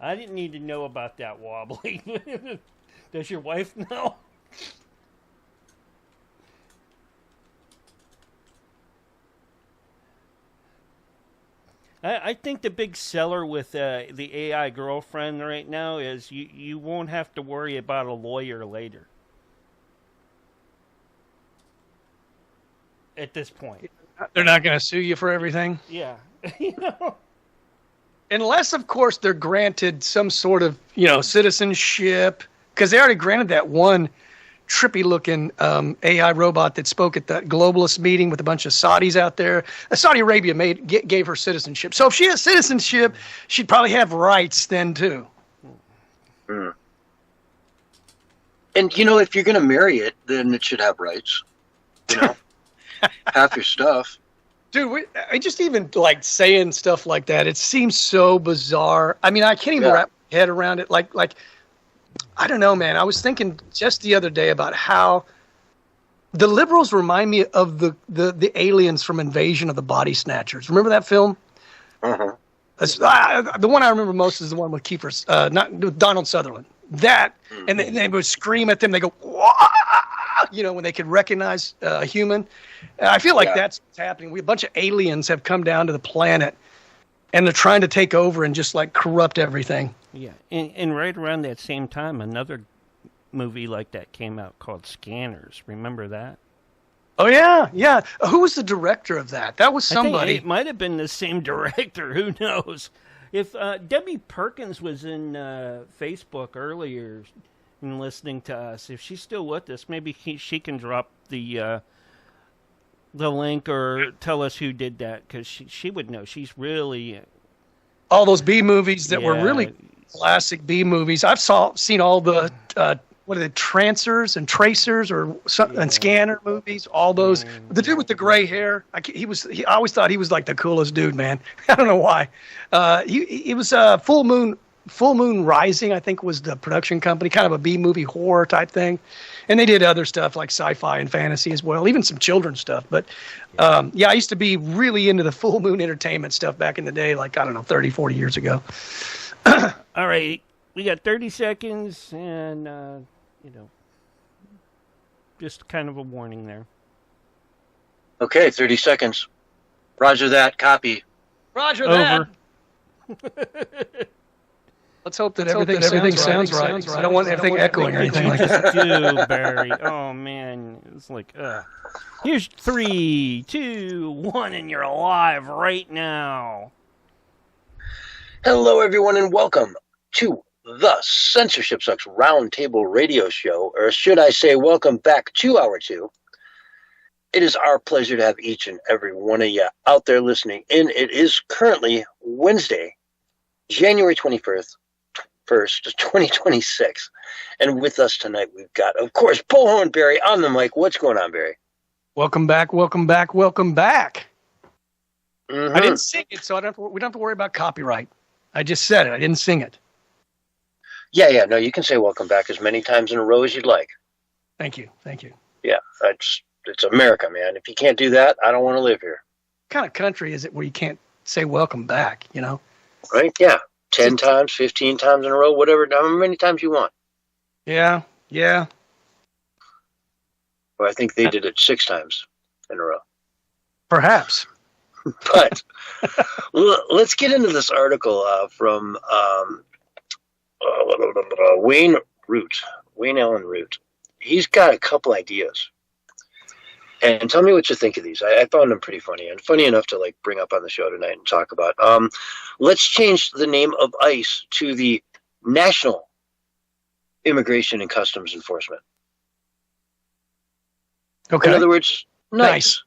I didn't need to know about that, Wobbly. Does your wife know? I think the big seller with the AI girlfriend right now is you won't have to worry about a lawyer later. At this point. They're not going to sue you for everything? Yeah. Unless, of course, they're granted some sort of, citizenship. Because they already granted that one trippy-looking AI robot that spoke at that globalist meeting with a bunch of Saudis out there. Saudi Arabia gave her citizenship. So if she has citizenship, she'd probably have rights then, too. Mm. And, if you're going to marry it, then it should have rights. Half your stuff. Dude, I just even like saying stuff like that. It seems so bizarre. I mean, I can't even wrap my head around it. Like, I don't know, man. I was thinking just the other day about how the liberals remind me of the aliens from Invasion of the Body Snatchers. Remember that film? Uh-huh. The one I remember most is the one with with Donald Sutherland. That, and they would scream at them. They go, "Wah!" When they could recognize a human. I feel like that's what's happening. A bunch of aliens have come down to the planet, and they're trying to take over and just like corrupt everything. Yeah, and right around that same time, another movie like that came out called Scanners. Remember that? Oh, yeah. Who was the director of that? That was somebody. I think it might have been the same director. Who knows? If Debbie Perkins was in Facebook earlier and listening to us, if she's still with us, maybe she can drop the link or tell us who did that, because she would know. She's really... all those B movies that were really classic B movies. I've seen all the... what are the Tracers and Scanner movies? All those. The dude with the gray hair. I always thought he was like the coolest dude, man. I don't know why. He was Full Moon Full Moon Rising, I think, was the production company, kind of a B-movie horror type thing. And they did other stuff like sci-fi and fantasy as well, even some children's stuff. But, I used to be really into the Full Moon Entertainment stuff back in the day, like, 30, 40 years ago. All right. We got 30 seconds and, just kind of a warning there. Okay, 30 seconds. Roger that. Copy. Roger Over. that. Let's hope that everything sounds right. I don't want anything echoing or anything like that. Do, Barry. Oh, man. It's like, Here's 3, 2, 1, and you're alive right now. Hello, everyone, and welcome to the Censorship Sucks Roundtable Radio Show, or should I say, welcome back to Hour 2. It is our pleasure to have each and every one of you out there listening in. It is currently Wednesday, January 21st, 2026. And with us tonight, we've got, of course, Bullhorn Barry on the mic. What's going on, Barry? Welcome back. Mm-hmm. I didn't sing it, so we don't have to worry about copyright. I just said it. I didn't sing it. Yeah. No, you can say welcome back as many times in a row as you'd like. Thank you. Yeah, it's America, man. If you can't do that, I don't want to live here. What kind of country is it where you can't say welcome back, Right? Yeah. 10 times, 15 times in a row, whatever, however many times you want. Yeah. Well, I think they did it 6 times in a row. Perhaps. But let's get into this article from Wayne Allen Root. He's got a couple ideas. And tell me what you think of these. I found them pretty funny, and funny enough to bring up on the show tonight and talk about. Let's change the name of ICE to the National Immigration and Customs Enforcement. Okay. In other words, nice.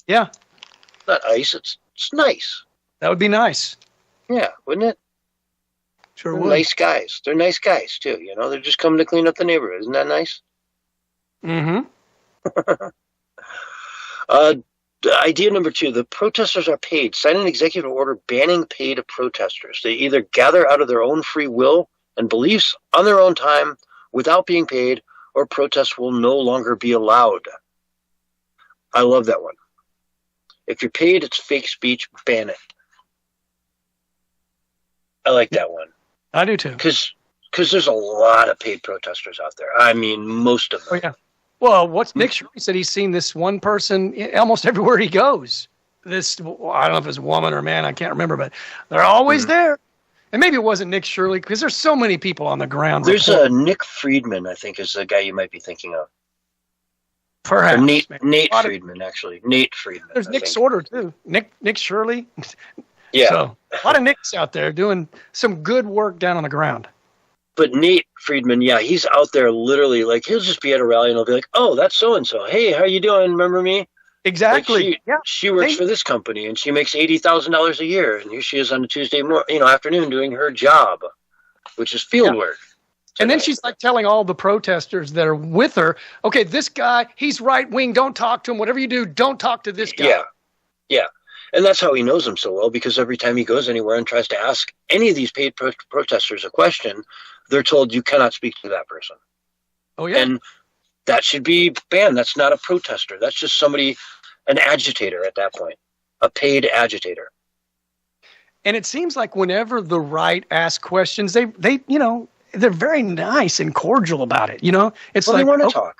Yeah. Not ICE. It's nice. That would be nice. Yeah, wouldn't it? Sure They're would. nice guys. They're nice guys too. They're just coming to clean up the neighborhood. Isn't that nice? Mm-hmm. Idea number 2, the protesters are paid. Sign an executive order banning paid protesters. They either gather out of their own free will and beliefs on their own time without being paid, or protests will no longer be allowed. I love that one. If you're paid, it's fake speech, ban it. I like that one. I do too. Because there's a lot of paid protesters out there. I mean, most of them. Oh, yeah. Well, what's Nick Shirley said he's seen this one person almost everywhere he goes. I don't know if it's a woman or a man, I can't remember, but they're always there. And maybe it wasn't Nick Shirley, because there's so many people on the ground. There's Nick Friedman, I think, is the guy you might be thinking of. Perhaps. Or Nate Friedman, actually. Nate Friedman. There's Nick Sorter, too. Nick Shirley. Yeah. So, a lot of Nicks out there doing some good work down on the ground. But Nate Friedman, yeah, he's out there literally, he'll just be at a rally and he'll be like, oh, that's so-and-so. Hey, how you doing? Remember me? Exactly. She works for this company and she makes $80,000 a year. And here she is on a Tuesday afternoon doing her job, which is field work. And then she's telling all the protesters that are with her, okay, this guy, he's right wing. Don't talk to him. Whatever you do, don't talk to this guy. Yeah. And that's how he knows them so well, because every time he goes anywhere and tries to ask any of these paid protesters a question, they're told you cannot speak to that person. Oh, yeah. And that should be banned. That's not a protester. That's just somebody, an agitator at that point, a paid agitator. And it seems like whenever the right asks questions, they they're very nice and cordial about it. It's they want to talk.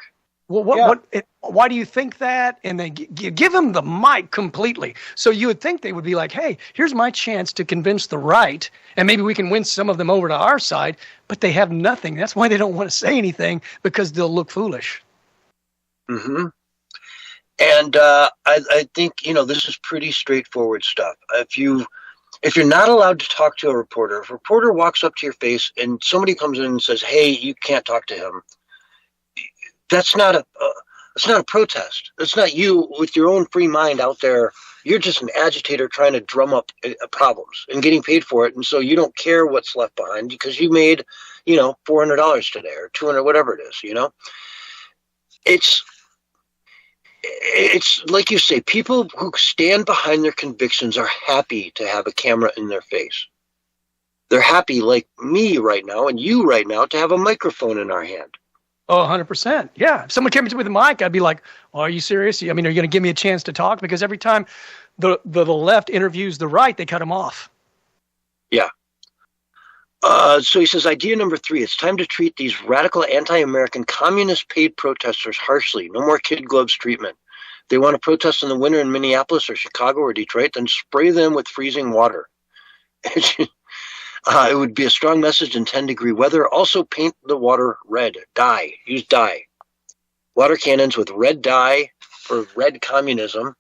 Well, why do you think that? And they give them the mic completely. So you would think they would be like, hey, here's my chance to convince the right, and maybe we can win some of them over to our side. But they have nothing. That's why they don't want to say anything, because they'll look foolish. Mm-hmm. And I think, this is pretty straightforward stuff. If you're not allowed to talk to a reporter, if a reporter walks up to your face and somebody comes in and says, hey, you can't talk to him, that's not a protest. That's not you with your own free mind out there. You're just an agitator trying to drum up problems and getting paid for it. And so you don't care what's left behind because you made, $400 today or $200, whatever it is, It's like you say, people who stand behind their convictions are happy to have a camera in their face. They're happy, like me right now and you right now, to have a microphone in our hand. Oh, 100%. Yeah. If someone came to me with a mic, I'd be like, oh, are you serious? I mean, are you going to give me a chance to talk? Because every time the left interviews the right, they cut them off. Yeah. So he says, idea number 3, it's time to treat these radical anti-American communist paid protesters harshly. No more kid gloves treatment. They want to protest in the winter in Minneapolis or Chicago or Detroit, then spray them with freezing water. It would be a strong message in 10-degree weather. Also paint the water red. Dye. Use dye. Water cannons with red dye for red communism.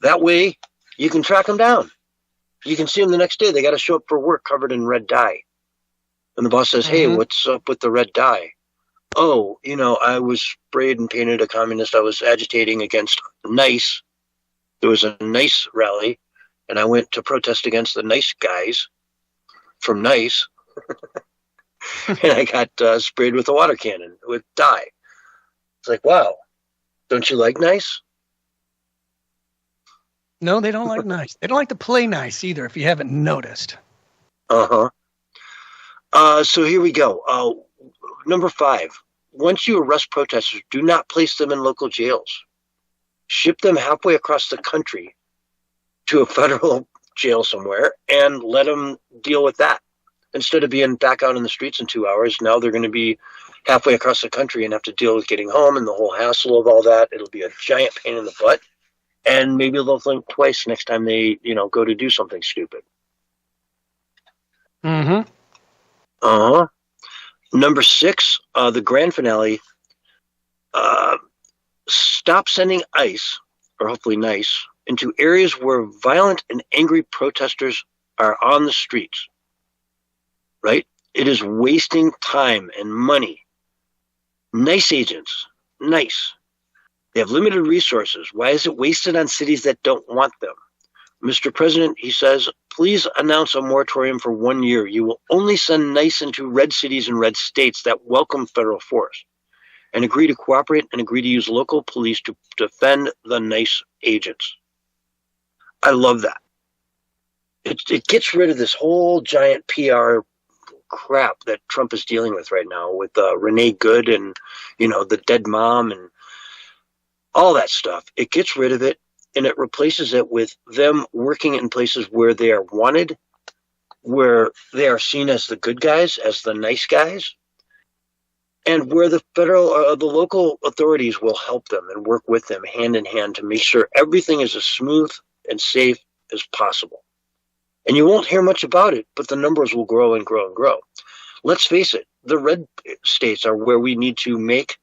That way you can track them down. You can see them the next day. They got to show up for work covered in red dye. And the boss says, hey, what's up with the red dye? Oh, I was sprayed and painted a communist. I was agitating against NICE. There was a NICE rally, and I went to protest against the NICE guys from NICE. And I got sprayed with a water cannon with dye. It's like, wow, don't you like NICE? No, they don't like nice. They don't like to play nice either, if you haven't noticed. Uh-huh. So here we go. Number 5, once you arrest protesters, do not place them in local jails. Ship them halfway across the country to a federal jail somewhere and let them deal with that. Instead of being back out in the streets in 2 hours, now they're going to be halfway across the country and have to deal with getting home and the whole hassle of all that. It'll be a giant pain in the butt. And maybe they'll think twice next time they, go to do something stupid. Mm-hmm. Uh-huh. Number 6, the grand finale. Stop sending ICE, or hopefully NICE, into areas where violent and angry protesters are on the streets. Right? It is wasting time and money. NICE agents, NICE. They have limited resources. Why is it wasted on cities that don't want them? Mr. President, he says, please announce a moratorium for 1 year. You will only send NICE into red cities and red states that welcome federal force, and agree to cooperate and agree to use local police to defend the NICE agents. I love that. It gets rid of this whole giant PR crap that Trump is dealing with right now with Renee Good and, the dead mom and all that stuff. It gets rid of it. And it replaces it with them working in places where they are wanted, where they are seen as the good guys, as the nice guys, and where the federal or the local authorities will help them and work with them hand in hand to make sure everything is as smooth and safe as possible. And you won't hear much about it, but the numbers will grow and grow and grow. Let's face it, the red states are where we need to make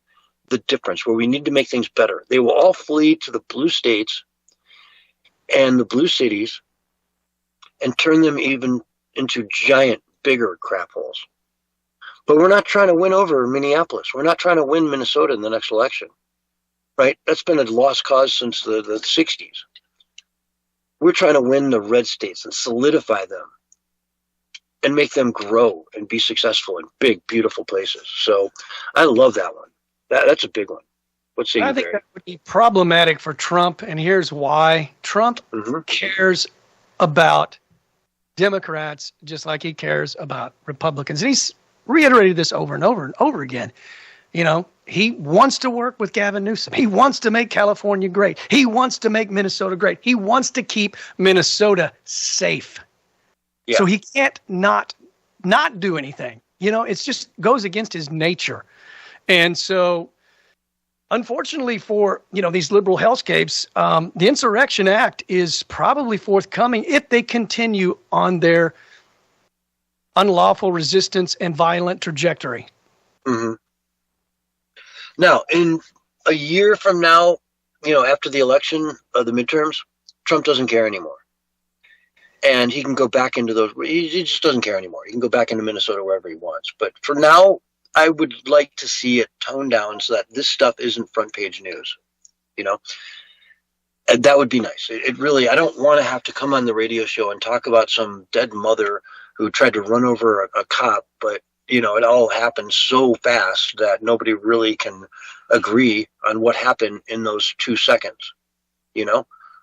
the difference, where we need to make things better. They will all flee to the blue states and the blue cities and turn them even into giant, bigger crap holes. But we're not trying to win over Minneapolis. We're not trying to win Minnesota in the next election, right? That's been a lost cause since the 60s. We're trying to win the red states and solidify them and make them grow and be successful in big, beautiful places. So I love that one. That's a big one. What's I think that would be problematic for Trump, and here's why. Trump cares about Democrats just like he cares about Republicans. And he's reiterated this over and over and over again. He wants to work with Gavin Newsom. He wants to make California great. He wants to make Minnesota great. He wants to keep Minnesota safe. Yeah. So he can't not do anything. It's just goes against his nature. And so, unfortunately for, these liberal hellscapes, the Insurrection Act is probably forthcoming if they continue on their unlawful resistance and violent trajectory. Mm-hmm. Now, in a year from now, after the election of the midterms, Trump doesn't care anymore. And he can go back into those, he just doesn't care anymore. He can go back into Minnesota wherever he wants. But for now, I would like to see it toned down so that this stuff isn't front page news, And that would be nice. It really, I don't want to have to come on the radio show and talk about some dead mother who tried to run over a cop, but, it all happened so fast that nobody really can agree on what happened in those 2 seconds,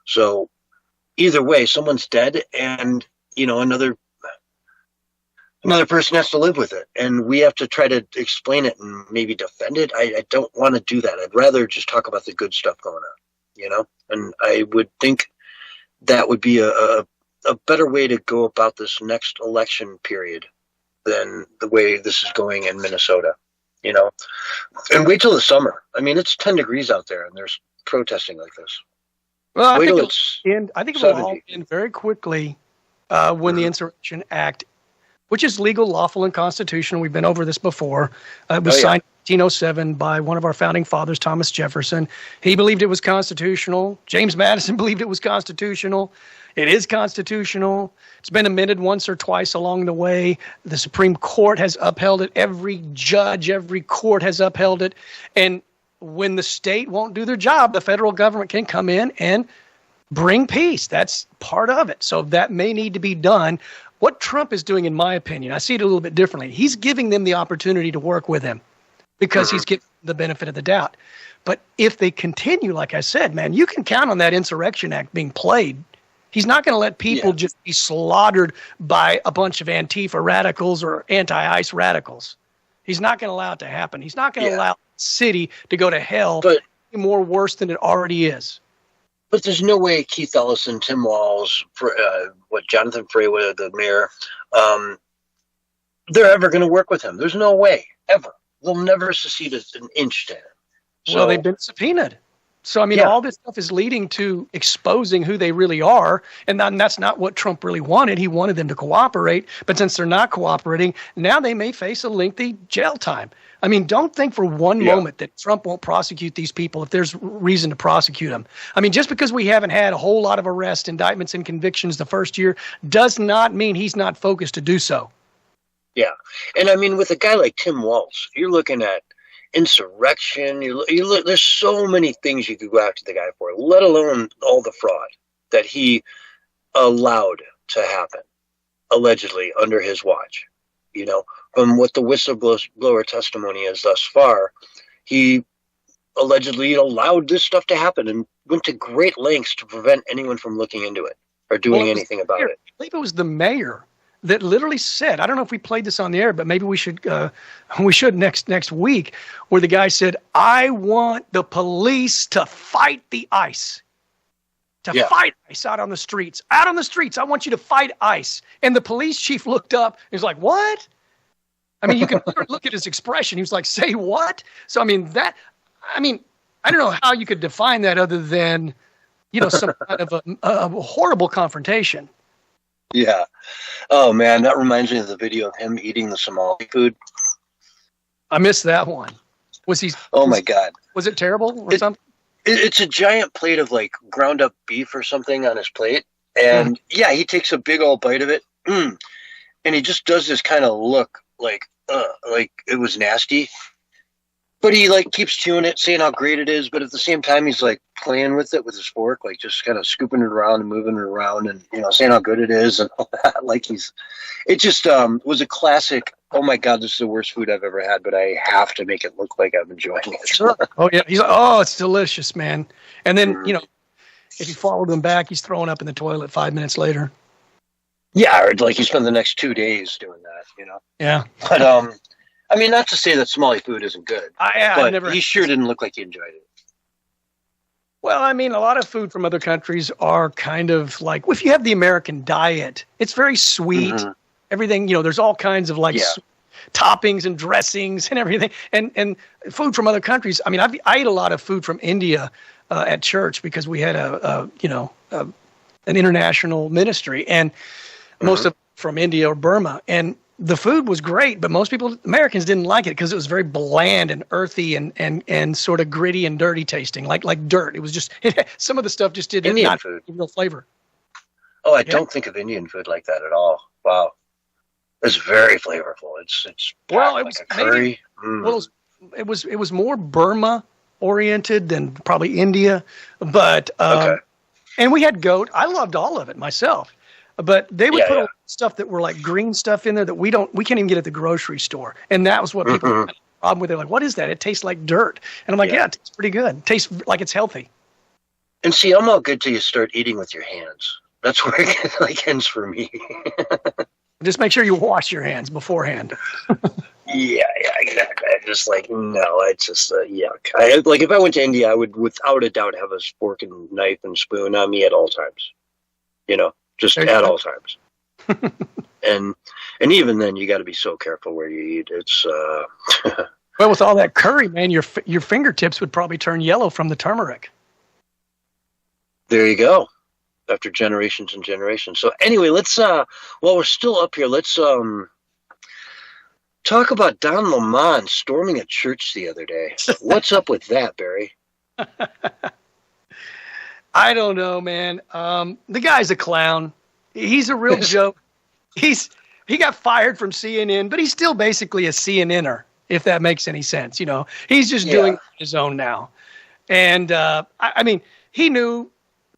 So either way, someone's dead and, another Another person has to live with it, and we have to try to explain it and maybe defend it. I don't want to do that. I'd rather just talk about the good stuff going on, And I would think that would be a better way to go about this next election period than the way this is going in Minnesota, And wait till the summer. I mean, it's 10 degrees out there, and there's protesting like this. Well, I think it will all end very quickly when the Insurrection Act, which is legal, lawful, and constitutional. We've been over this before. It was signed in 1807 by one of our founding fathers, Thomas Jefferson. He believed it was constitutional. James Madison believed it was constitutional. It is constitutional. It's been amended once or twice along the way. The Supreme Court has upheld it. Every judge, every court has upheld it. And when the state won't do their job, the federal government can come in and bring peace. That's part of it. So that may need to be done. What Trump is doing, in my opinion, I see it a little bit differently. He's giving them the opportunity to work with him because he's giving the benefit of the doubt. But if they continue, like I said, man, you can count on that Insurrection Act being played. He's not going to let people just be slaughtered by a bunch of Antifa radicals or anti-ICE radicals. He's not going to allow it to happen. He's not going to allow the city to go to hell more worse than it already is. But there's no way Keith Ellison, Tim Walz, Jonathan Freywood, the mayor, they're ever going to work with him. There's no way, ever. They'll never secede an inch to him. So, well, they've been subpoenaed. So, I mean, all this stuff is leading to exposing who they really are. And that's not what Trump really wanted. He wanted them to cooperate. But since they're not cooperating, now they may face a lengthy jail time. I mean, don't think for one moment that Trump won't prosecute these people if there's reason to prosecute them. I mean, just because we haven't had a whole lot of arrests, indictments, and convictions the first year does not mean he's not focused to do so. Yeah. And I mean, with a guy like Tim Walz, you're looking at insurrection. There's so many things you could go after the guy for, let alone all the fraud that he allowed to happen, allegedly under his watch. From what the whistleblower testimony is thus far, he allegedly allowed this stuff to happen and went to great lengths to prevent anyone from looking into it or doing anything about it. I believe it was the mayor that literally said, I don't know if we played this on the air, but maybe we should next week, where the guy said, I want the police to fight the ICE. Fight ICE out on the streets. Out on the streets, I want you to fight ICE. And the police chief looked up and was like, what? I mean, you can look at his expression. He was like, say what? So, I mean, I don't know how you could define that other than, some kind of a horrible confrontation. Yeah. Oh, man, that reminds me of the video of him eating the Somali food. I missed that one. Oh, my God. Was it terrible or something? It's a giant plate of, ground up beef or something on his plate. And, he takes a big old bite of it. And he just does this kind of look like it was nasty. But he keeps chewing it, saying how great it is. But at the same time, he's playing with it with his fork, just kind of scooping it around and moving it around, and saying how good it is and all that. It just was a classic. Oh my God, this is the worst food I've ever had, but I have to make it look like I'm enjoying it. Sure. Oh yeah, he's like, oh, it's delicious, man. And then if you followed him back, he's throwing up in the toilet 5 minutes later. Yeah, or you spend the next 2 days doing that. Yeah. But I mean, not to say that Somali food isn't good, but he sure didn't look like he enjoyed it. Well, I mean, a lot of food from other countries are kind of if you have the American diet, it's very sweet. Mm-hmm. Everything, there's all kinds of toppings and dressings and everything. And food from other countries. I mean, I eat a lot of food from India at church because we had an international ministry, and most of from India or Burma. And the food was great, but most Americans didn't like it because it was very bland and earthy and sort of gritty and dirty tasting, like dirt. It was just some of the stuff just did not have real flavor. Oh, I don't think of Indian food like that at all. Wow, it's very flavorful. It's well, it like was a curry. Well, it was more Burma oriented than probably India, but and we had goat. I loved all of it myself. But they would put a lot of stuff that were green stuff in there that we can't even get at the grocery store. And that was what people had a problem with. They're like, what is that? It tastes like dirt. And I'm like, yeah, it tastes pretty good. It tastes like it's healthy. And see, I'm all good till you start eating with your hands. That's where it ends for me. Just make sure you wash your hands beforehand. Yeah, exactly. I'm just like, no, it's just yuck. Like if I went to India, I would without a doubt have a fork and knife and spoon on me at all times. Just at all times. and even then, you got to be so careful where you eat. It's well, with all that curry, man, your fingertips would probably turn yellow from the turmeric. There you go. After generations and generations. So anyway, let's while we're still up here, let's talk about Don Lemon storming a church the other day. What's up with that, Barry? I don't know, man. The guy's a clown. He's a real joke. He got fired from CNN, but he's still basically a CNNer, if that makes any sense. He's just doing his own now. And I mean, he knew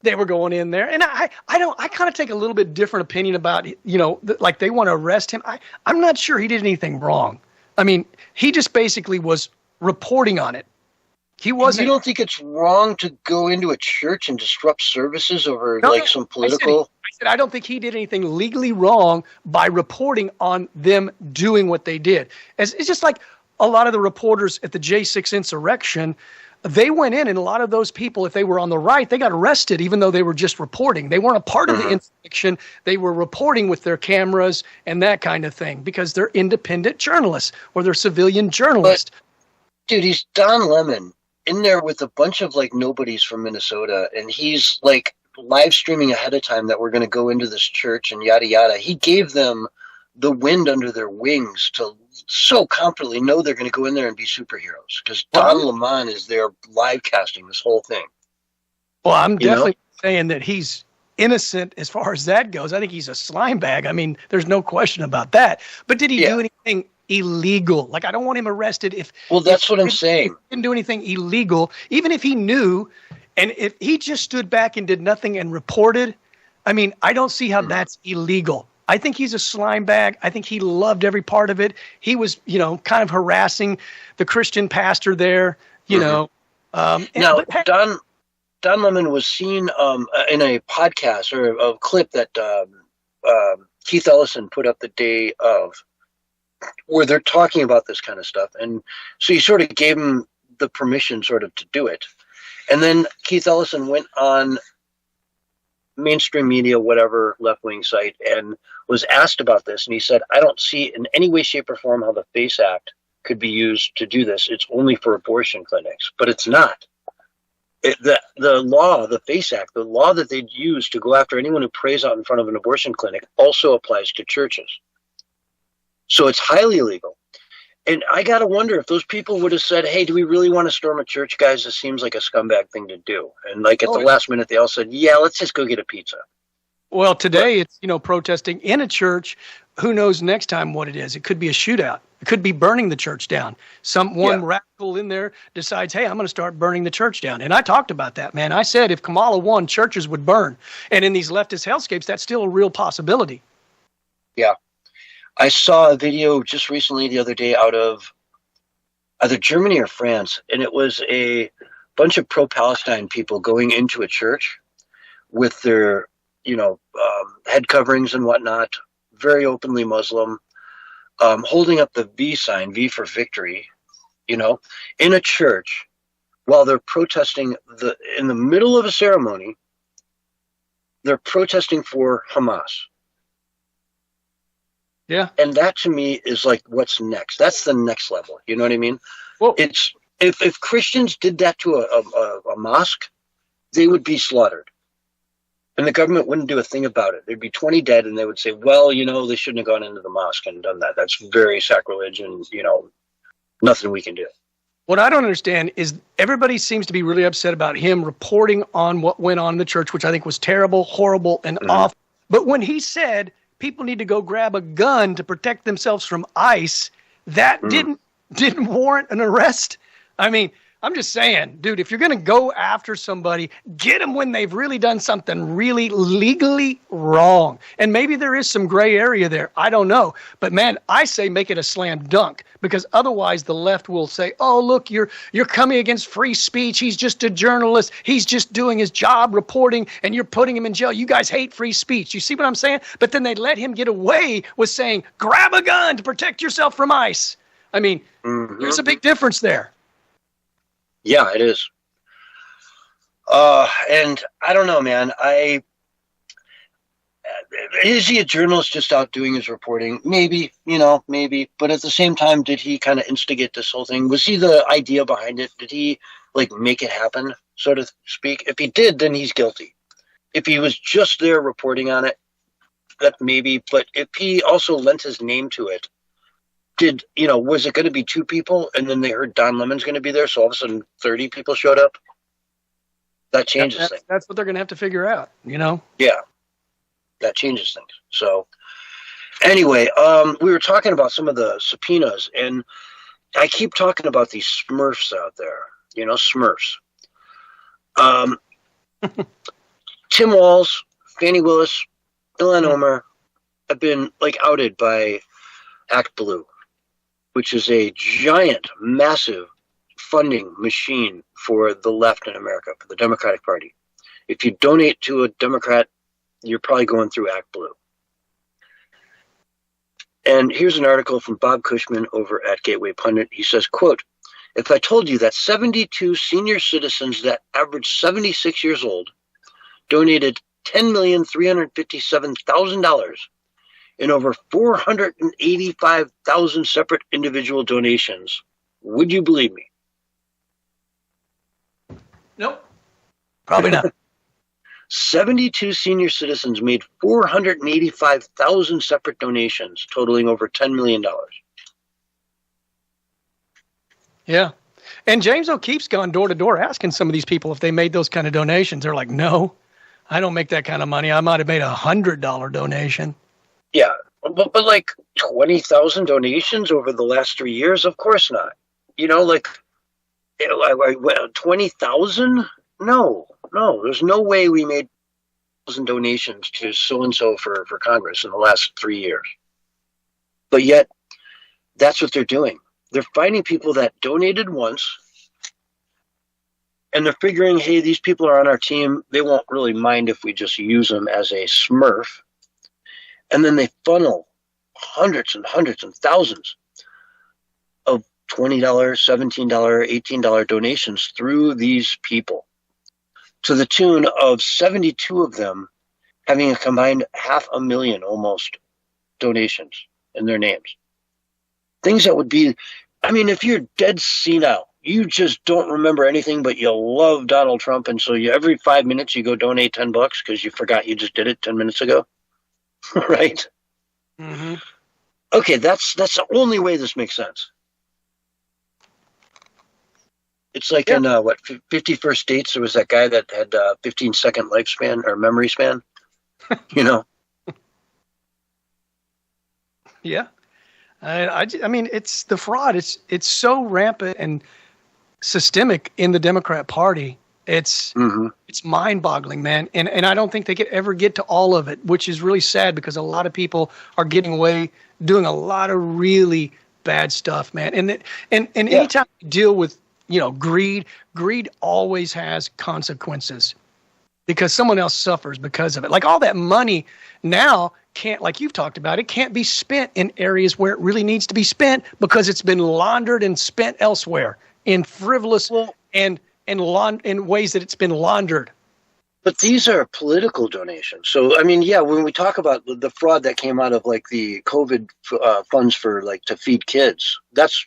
they were going in there, and I kind of take a little bit different opinion about, like they want to arrest him. I'm not sure he did anything wrong. I mean, he just basically was reporting on it. He wasn't. You don't think it's wrong to go into a church and disrupt services over some political? I don't think he did anything legally wrong by reporting on them doing what they did. It's just like a lot of the reporters at the J6 insurrection. They went in, and a lot of those people, if they were on the right, they got arrested, even though they were just reporting. They weren't a part of the insurrection. They were reporting with their cameras and that kind of thing because they're independent journalists or they're civilian journalists. But, dude, he's Don Lemon in there with a bunch of nobodies from Minnesota, and he's live streaming ahead of time that we're going to go into this church and yada yada. He gave them the wind under their wings to so confidently know they're going to go in there and be superheroes because Don Lemon is there live casting this whole thing. Well, I'm definitely saying that he's innocent as far as that goes. I think he's a slime bag. I mean, there's no question about that. But did he do anything illegal? I don't want him arrested if... Well, that's what I'm saying. He didn't do anything illegal, even if he knew, and if he just stood back and did nothing and reported, I mean, I don't see how that's illegal. I think he's a slime bag. I think he loved every part of it. He was, kind of harassing the Christian pastor there, Now, Don Lemon was seen in a podcast or a clip that Keith Ellison put up the day of where they're talking about this kind of stuff. And so he sort of gave him the permission sort of to do it. And then Keith Ellison went on mainstream media, whatever left-wing site, and was asked about this, and he said, I don't see in any way, shape, or form how the FACE Act could be used to do this. It's only for abortion clinics, but it's not. The law, the FACE Act, the law that they'd use to go after anyone who prays out in front of an abortion clinic also applies to churches. So it's highly illegal. And I got to wonder if those people would have said, hey, do we really want to storm a church, guys? This seems like a scumbag thing to do. And at the last minute, they all said, yeah, let's just go get a pizza. Well, today it's, protesting in a church. Who knows next time what it is? It could be a shootout. It could be burning the church down. One radical in there decides, hey, I'm going to start burning the church down. And I talked about that, man. I said if Kamala won, churches would burn. And in these leftist hellscapes, that's still a real possibility. Yeah. I saw a video just recently the other day out of either Germany or France, and it was a bunch of pro-Palestine people going into a church with their head coverings and whatnot, very openly Muslim, holding up the V sign, V for victory, in a church while they're protesting in the middle of a ceremony, they're protesting for Hamas. Yeah. And that to me is what's next. That's the next level. You know what I mean? Well, it's if Christians did that to a mosque, they would be slaughtered. And the government wouldn't do a thing about it. There'd be 20 dead, and they would say, well, they shouldn't have gone into the mosque and done that. That's very sacrilege, and, nothing we can do. What I don't understand is everybody seems to be really upset about him reporting on what went on in the church, which I think was terrible, horrible, and awful. But when he said people need to go grab a gun to protect themselves from ICE, that didn't warrant an arrest. I mean, I'm just saying, dude, if you're going to go after somebody, get them when they've really done something really legally wrong. And maybe there is some gray area there. I don't know. But, man, I say make it a slam dunk, because otherwise the left will say, oh, look, you're coming against free speech. He's just a journalist. He's just doing his job reporting, and you're putting him in jail. You guys hate free speech. You see what I'm saying? But then they let him get away with saying, grab a gun to protect yourself from ICE. I mean, there's a big difference there. Yeah, it is. And I don't know, man. Is he a journalist just out doing his reporting? Maybe, maybe. But at the same time, did he kind of instigate this whole thing? Was he the idea behind it? Did he make it happen, so to speak? If he did, then he's guilty. If he was just there reporting on it, that maybe. But if he also lent his name to it, was it going to be 2 people, and then they heard Don Lemon's going to be there, so all of a sudden 30 people showed up? That changes things. That's what they're going to have to figure out, Yeah, that changes things. So, anyway, we were talking about some of the subpoenas, and I keep talking about these Smurfs out there, Smurfs. Tim Walz, Fannie Willis, Ilhan Omar have been, outed by Act Blue, which is a giant, massive funding machine for the left in America, for the Democratic Party. If you donate to a Democrat, you're probably going through Act Blue. And here's an article from Bob Cushman over at Gateway Pundit. He says, quote, if I told you that 72 senior citizens that average 76 years old donated $10,357,000 in over 485,000 separate individual donations, would you believe me? Nope. Probably not. 72 senior citizens made 485,000 separate donations, totaling over $10 million. Yeah. And James O'Keefe's gone door to door asking some of these people if they made those kind of donations. They're like, no, I don't make that kind of money. I might have made $100 donation. Yeah, but 20,000 donations over the last 3 years? Of course not. 20,000? No, there's no way we made 1,000 donations to so-and-so for Congress in the last 3 years. But yet, that's what they're doing. They're finding people that donated once, and they're figuring, hey, these people are on our team. They won't really mind if we just use them as a Smurf. And then they funnel hundreds and hundreds and thousands of $20, $17, $18 donations through these people, to the tune of 72 of them having a combined 500,000 almost donations in their names. Things that would be, if you're dead senile, you just don't remember anything, but you love Donald Trump, and so every 5 minutes you go donate $10 because you forgot you just did it 10 minutes ago. Right? Mm-hmm. Okay, that's the only way this makes sense. It's like in 50 First Dates, there was that guy that had 15-second lifespan or memory span. Yeah. I mean, it's the fraud. It's so rampant and systemic in the Democrat Party. It's mind-boggling, man. And I don't think they could ever get to all of it, which is really sad, because a lot of people are getting away doing a lot of really bad stuff, man. And anytime you deal with, greed always has consequences, because someone else suffers because of it. Like all that money now can't, like you've talked about, it can't be spent in areas where it really needs to be spent, because it's been laundered and spent elsewhere in frivolous and in ways that it's been laundered. But these are political donations. So, when we talk about the fraud that came out of the COVID funds for to feed kids, that's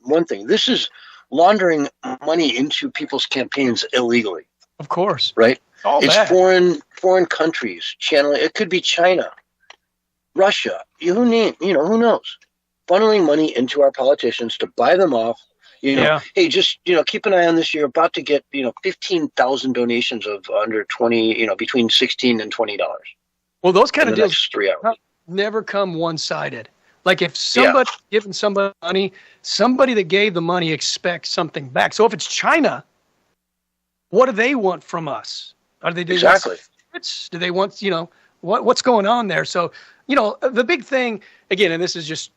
one thing. This is laundering money into people's campaigns illegally. Of course. Right? It's bad. Foreign countries channeling. It could be China, Russia, who knows? Funneling money into our politicians to buy them off. Hey, just, keep an eye on this. You're about to get, 15,000 donations of under 20, between $16 and $20. Well, those kind of deals 3 hours never come one-sided. Like if somebody giving somebody money, somebody that gave the money expects something back. So if it's China, what do they want from us? Are they exactly? Do they want, what's going on there? So, the big thing again, and this is just,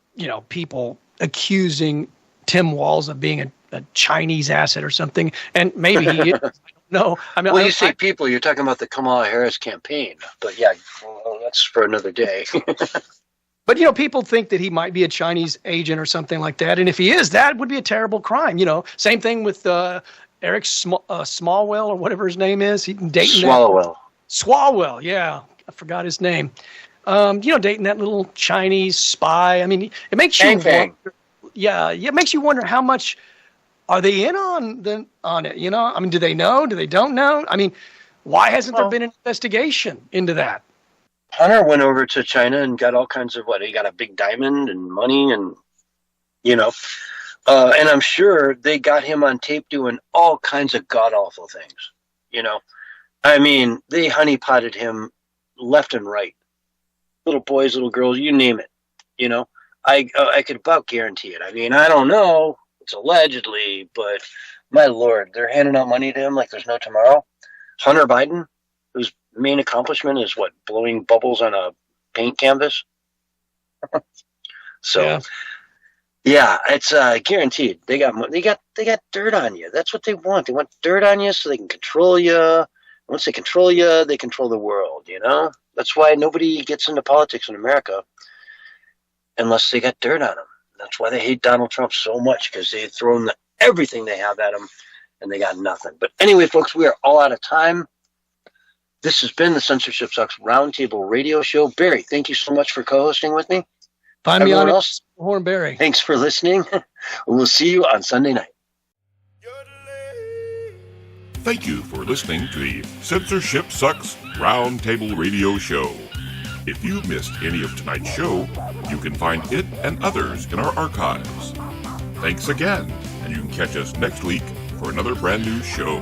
people accusing Tim Walz of being a Chinese asset or something, and maybe he is. I don't know. I mean, well, you say people, you're talking about the Kamala Harris campaign, but yeah, well, that's for another day. But, people think that he might be a Chinese agent or something like that. And if he is, that would be a terrible crime. Same thing with Eric Smallwell or whatever his name is. He dating Swalwell, yeah. I forgot his name. Dating that little Chinese spy. I mean, it makes you wonder. Yeah, it makes you wonder how much are they in on it, I mean, do they know? Do they don't know? I mean, why hasn't there been an investigation into that? Hunter went over to China and got all kinds of he got a big diamond and money and, and I'm sure they got him on tape doing all kinds of god-awful things, I mean, they honeypotted him left and right. Little boys, little girls, you name it, I could about guarantee it. I mean, I don't know. It's allegedly, but my Lord, they're handing out money to him like there's no tomorrow. Hunter Biden, whose main accomplishment is blowing bubbles on a paint canvas. So, yeah, it's guaranteed. They got dirt on you. That's what they want. They want dirt on you so they can control you. Once they control you, they control the world. That's why nobody gets into politics in America unless they got dirt on them. That's why they hate Donald Trump so much, because they've thrown everything they have at him and they got nothing. But anyway, folks, we are all out of time. This has been the Censorship Sucks Roundtable Radio Show. Barry, thank you so much for co-hosting with me. Find me on Hornberry. Thanks for listening. We'll see you on Sunday night. Thank you for listening to the Censorship Sucks Roundtable Radio Show. If you missed any of tonight's show, you can find it and others in our archives. Thanks again, and you can catch us next week for another brand new show.